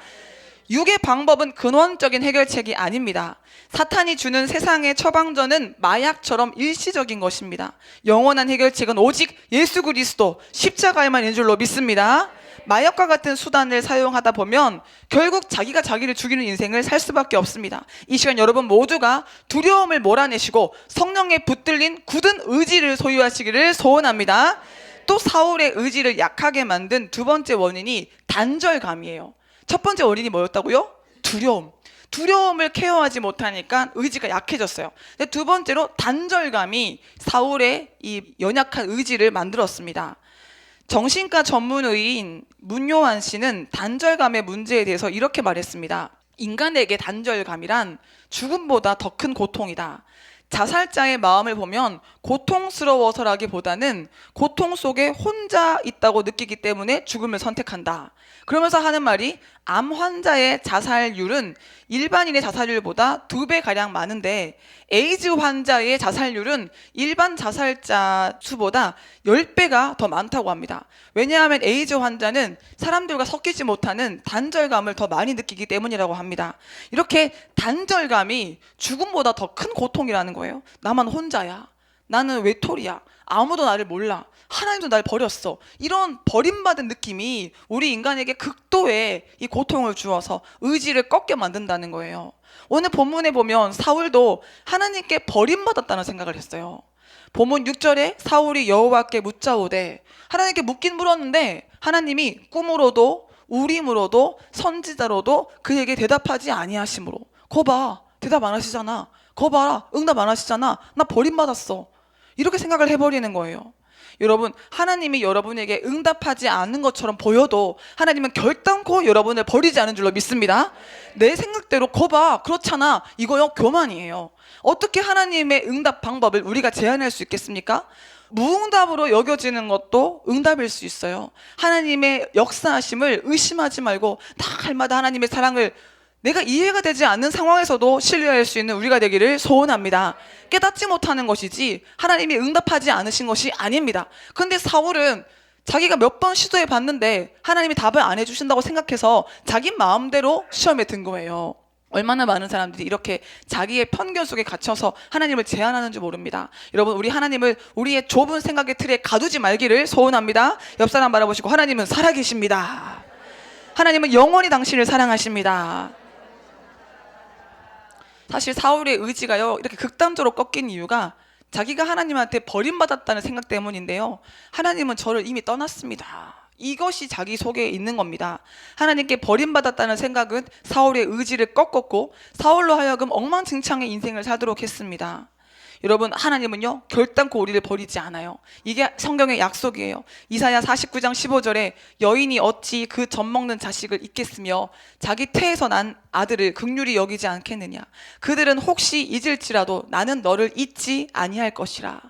육의 방법은 근원적인 해결책이 아닙니다. 사탄이 주는 세상의 처방전은 마약처럼 일시적인 것입니다. 영원한 해결책은 오직 예수 그리스도 십자가에만 있는 줄로 믿습니다. 마약과 같은 수단을 사용하다 보면 결국 자기가 자기를 죽이는 인생을 살 수밖에 없습니다. 이 시간 여러분 모두가 두려움을 몰아내시고 성령에 붙들린 굳은 의지를 소유하시기를 소원합니다. 또 사울의 의지를 약하게 만든 두 번째 원인이 단절감이에요. 첫 번째 원인이 뭐였다고요? 두려움. 두려움을 케어하지 못하니까 의지가 약해졌어요. 근데 두 번째로 단절감이 사울의 이 연약한 의지를 만들었습니다. 정신과 전문의인 문요한 씨는 단절감의 문제에 대해서 이렇게 말했습니다. 인간에게 단절감이란 죽음보다 더 큰 고통이다. 자살자의 마음을 보면 고통스러워서라기보다는 고통 속에 혼자 있다고 느끼기 때문에 죽음을 선택한다. 그러면서 하는 말이 암 환자의 자살률은 일반인의 자살률보다 2배가량 많은데 에이즈 환자의 자살률은 일반 자살자 수보다 10배가 더 많다고 합니다. 왜냐하면 에이즈 환자는 사람들과 섞이지 못하는 단절감을 더 많이 느끼기 때문이라고 합니다. 이렇게 단절감이 죽음보다 더 큰 고통이라는 거예요. 나만 혼자야. 나는 외톨이야. 아무도 나를 몰라. 하나님도 날 버렸어. 이런 버림받은 느낌이 우리 인간에게 극도의 이 고통을 주어서 의지를 꺾게 만든다는 거예요. 오늘 본문에 보면 사울도 하나님께 버림받았다는 생각을 했어요. 본문 6절에 사울이 여호와께 묻자오되, 하나님께 묻긴 물었는데 하나님이 꿈으로도 우림으로도 선지자로도 그에게 대답하지 아니하심으로, 거 봐, 대답 안 하시잖아. 거 봐라, 응답 안 하시잖아. 나 버림받았어. 이렇게 생각을 해버리는 거예요. 여러분, 하나님이 여러분에게 응답하지 않는 것처럼 보여도 하나님은 결단코 여러분을 버리지 않은 줄로 믿습니다. 내 생각대로 거봐, 그렇잖아, 이거요 교만이에요. 어떻게 하나님의 응답 방법을 우리가 제한할 수 있겠습니까? 무응답으로 여겨지는 것도 응답일 수 있어요. 하나님의 역사하심을 의심하지 말고 날마다 하나님의 사랑을 내가 이해가 되지 않는 상황에서도 신뢰할 수 있는 우리가 되기를 소원합니다. 깨닫지 못하는 것이지 하나님이 응답하지 않으신 것이 아닙니다. 근데 사울은 자기가 몇 번 시도해 봤는데 하나님이 답을 안 해주신다고 생각해서 자기 마음대로 시험에 든 거예요. 얼마나 많은 사람들이 이렇게 자기의 편견 속에 갇혀서 하나님을 제한하는지 모릅니다. 여러분, 우리 하나님을 우리의 좁은 생각의 틀에 가두지 말기를 소원합니다. 옆 사람 바라보시고, 하나님은 살아계십니다. 하나님은 영원히 당신을 사랑하십니다. 사실 사울의 의지가요, 이렇게 극단적으로 꺾인 이유가 자기가 하나님한테 버림받았다는 생각 때문인데요. 하나님은 저를 이미 떠났습니다. 이것이 자기 속에 있는 겁니다. 하나님께 버림받았다는 생각은 사울의 의지를 꺾었고 사울로 하여금 엉망진창의 인생을 살도록 했습니다. 여러분, 하나님은요 결단코 우리를 버리지 않아요. 이게 성경의 약속이에요. 이사야 49장 15절에 여인이 어찌 그 젖먹는 자식을 잊겠으며 자기 태에서 난 아들을 긍휼히 여기지 않겠느냐. 그들은 혹시 잊을지라도 나는 너를 잊지 아니할 것이라.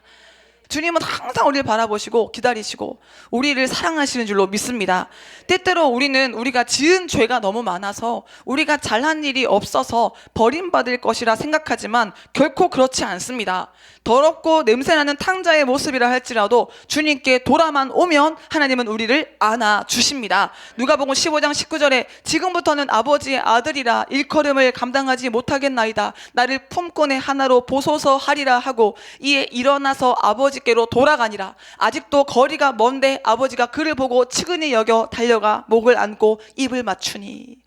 주님은 항상 우리를 바라보시고 기다리시고 우리를 사랑하시는 줄로 믿습니다. 때때로 우리는 우리가 지은 죄가 너무 많아서 우리가 잘한 일이 없어서 버림받을 것이라 생각하지만 결코 그렇지 않습니다. 더럽고 냄새나는 탕자의 모습이라 할지라도 주님께 돌아만 오면 하나님은 우리를 안아주십니다. 누가복음 15장 19절에 지금부터는 아버지의 아들이라 일컬음을 감당하지 못하겠나이다. 나를 품꾼의 하나로 보소서 하리라 하고 이에 일어나서 아버지께로 돌아가니라. 아직도 거리가 먼데 아버지가 그를 보고 측은히 여겨 달려가 목을 안고 입을 맞추니.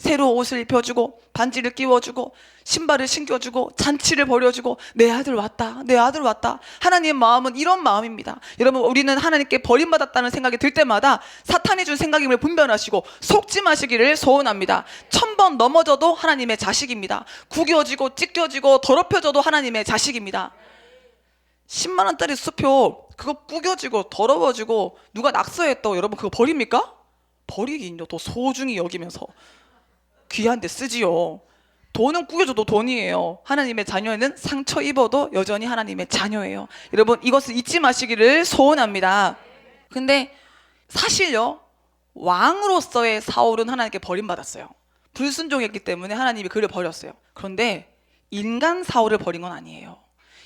새로 옷을 입혀주고 반지를 끼워주고 신발을 신겨주고 잔치를 벌여주고 내 아들 왔다, 내 아들 왔다. 하나님의 마음은 이런 마음입니다. 여러분, 우리는 하나님께 버림받았다는 생각이 들 때마다 사탄이 준 생각임을 분별하시고 속지 마시기를 소원합니다. 1000번 넘어져도 하나님의 자식입니다. 구겨지고 찢겨지고 더럽혀져도 하나님의 자식입니다. 10만 원짜리 수표 그거 구겨지고 더러워지고 누가 낙서했다고 여러분 그거 버립니까? 버리긴요. 더 소중히 여기면서 귀한 데 쓰지요. 돈은 구겨져도 돈이에요. 하나님의 자녀는 상처 입어도 여전히 하나님의 자녀예요. 여러분, 이것을 잊지 마시기를 소원합니다. 근데 사실요, 왕으로서의 사울은 하나님께 버림받았어요. 불순종했기 때문에 하나님이 그를 버렸어요. 그런데 인간 사울을 버린 건 아니에요.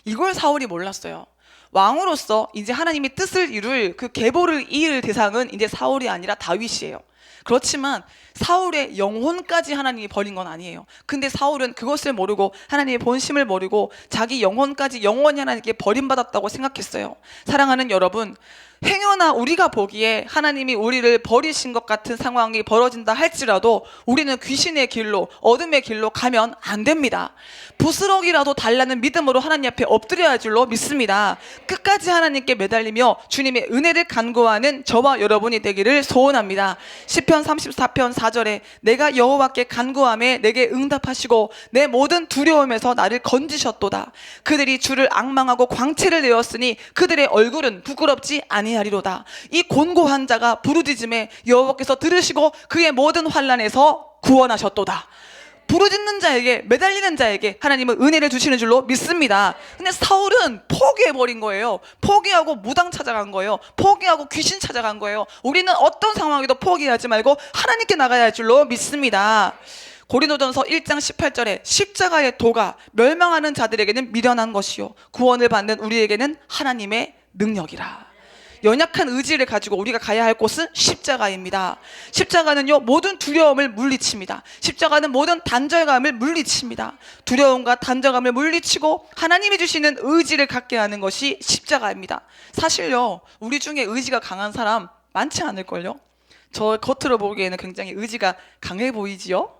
이걸 사울이 몰랐어요. 왕으로서 이제 하나님이 뜻을 이룰 그 계보를 이을 대상은 이제 사울이 아니라 다윗이에요. 그렇지만 사울의 영혼까지 하나님이 버린 건 아니에요. 근데 사울은 그것을 모르고 하나님의 본심을 모르고 자기 영혼까지 영원히 하나님께 버림받았다고 생각했어요. 사랑하는 여러분, 행여나 우리가 보기에 하나님이 우리를 버리신 것 같은 상황이 벌어진다 할지라도 우리는 귀신의 길로 어둠의 길로 가면 안 됩니다. 부스럭이라도 달라는 믿음으로 하나님 앞에 엎드려야 할 줄로 믿습니다. 끝까지 하나님께 매달리며 주님의 은혜를 간구하는 저와 여러분이 되기를 소원합니다. 시편 34편 4절에 내가 여호와께 간구하매 내게 응답하시고 내 모든 두려움에서 나를 건지셨도다. 그들이 주를 앙망하고 광채를 내었으니 그들의 얼굴은 부끄럽지 아니하리로다. 이 곤고한 자가 부르짖음에 여호와께서 들으시고 그의 모든 환난에서 구원하셨도다. 부르짖는 자에게, 매달리는 자에게 하나님은 은혜를 주시는 줄로 믿습니다. 근데 사울은 포기해버린 거예요. 포기하고 무당 찾아간 거예요. 포기하고 귀신 찾아간 거예요. 우리는 어떤 상황에도 포기하지 말고 하나님께 나가야 할 줄로 믿습니다. 고린도전서 1장 18절에 십자가의 도가 멸망하는 자들에게는 미련한 것이요 구원을 받는 우리에게는 하나님의 능력이라. 연약한 의지를 가지고 우리가 가야 할 곳은 십자가입니다. 십자가는요 모든 두려움을 물리칩니다. 십자가는 모든 단절감을 물리칩니다. 두려움과 단절감을 물리치고 하나님이 주시는 의지를 갖게 하는 것이 십자가입니다. 사실요 우리 중에 의지가 강한 사람 많지 않을걸요. 저 겉으로 보기에는 굉장히 의지가 강해 보이지요.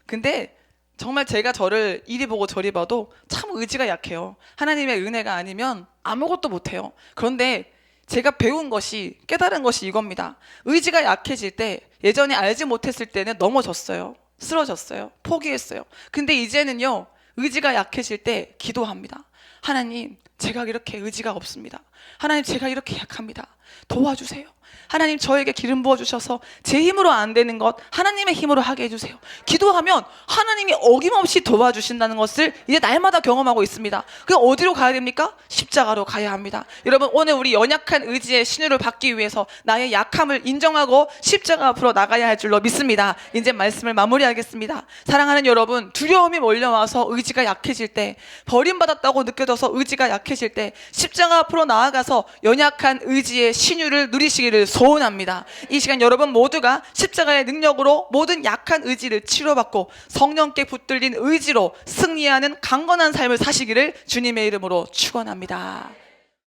근데 정말 제가 저를 이리 보고 저리 봐도 참 의지가 약해요. 하나님의 은혜가 아니면 아무것도 못해요. 그런데 제가 배운 것이, 깨달은 것이 이겁니다. 의지가 약해질 때, 예전에 알지 못했을 때는 넘어졌어요. 쓰러졌어요. 포기했어요. 근데 이제는요, 의지가 약해질 때 기도합니다. 하나님, 제가 이렇게 의지가 없습니다. 하나님, 제가 이렇게 약합니다. 도와주세요. 하나님, 저에게 기름 부어주셔서 제 힘으로 안 되는 것 하나님의 힘으로 하게 해주세요. 기도하면 하나님이 어김없이 도와주신다는 것을 이제 날마다 경험하고 있습니다. 그럼 어디로 가야 됩니까? 십자가로 가야 합니다. 여러분, 오늘 우리 연약한 의지의 신유를 받기 위해서 나의 약함을 인정하고 십자가 앞으로 나가야 할 줄로 믿습니다. 이제 말씀을 마무리하겠습니다. 사랑하는 여러분, 두려움이 몰려와서 의지가 약해질 때, 버림받았다고 느껴져서 의지가 약해질 때 십자가 앞으로 나아가서 연약한 의지의 신유를 누리시기를 소원합니다. 이 시간 여러분 모두가 십자가의 능력으로 모든 약한 의지를 치료받고 성령께 붙들린 의지로 승리하는 강건한 삶을 사시기를 주님의 이름으로 축원합니다.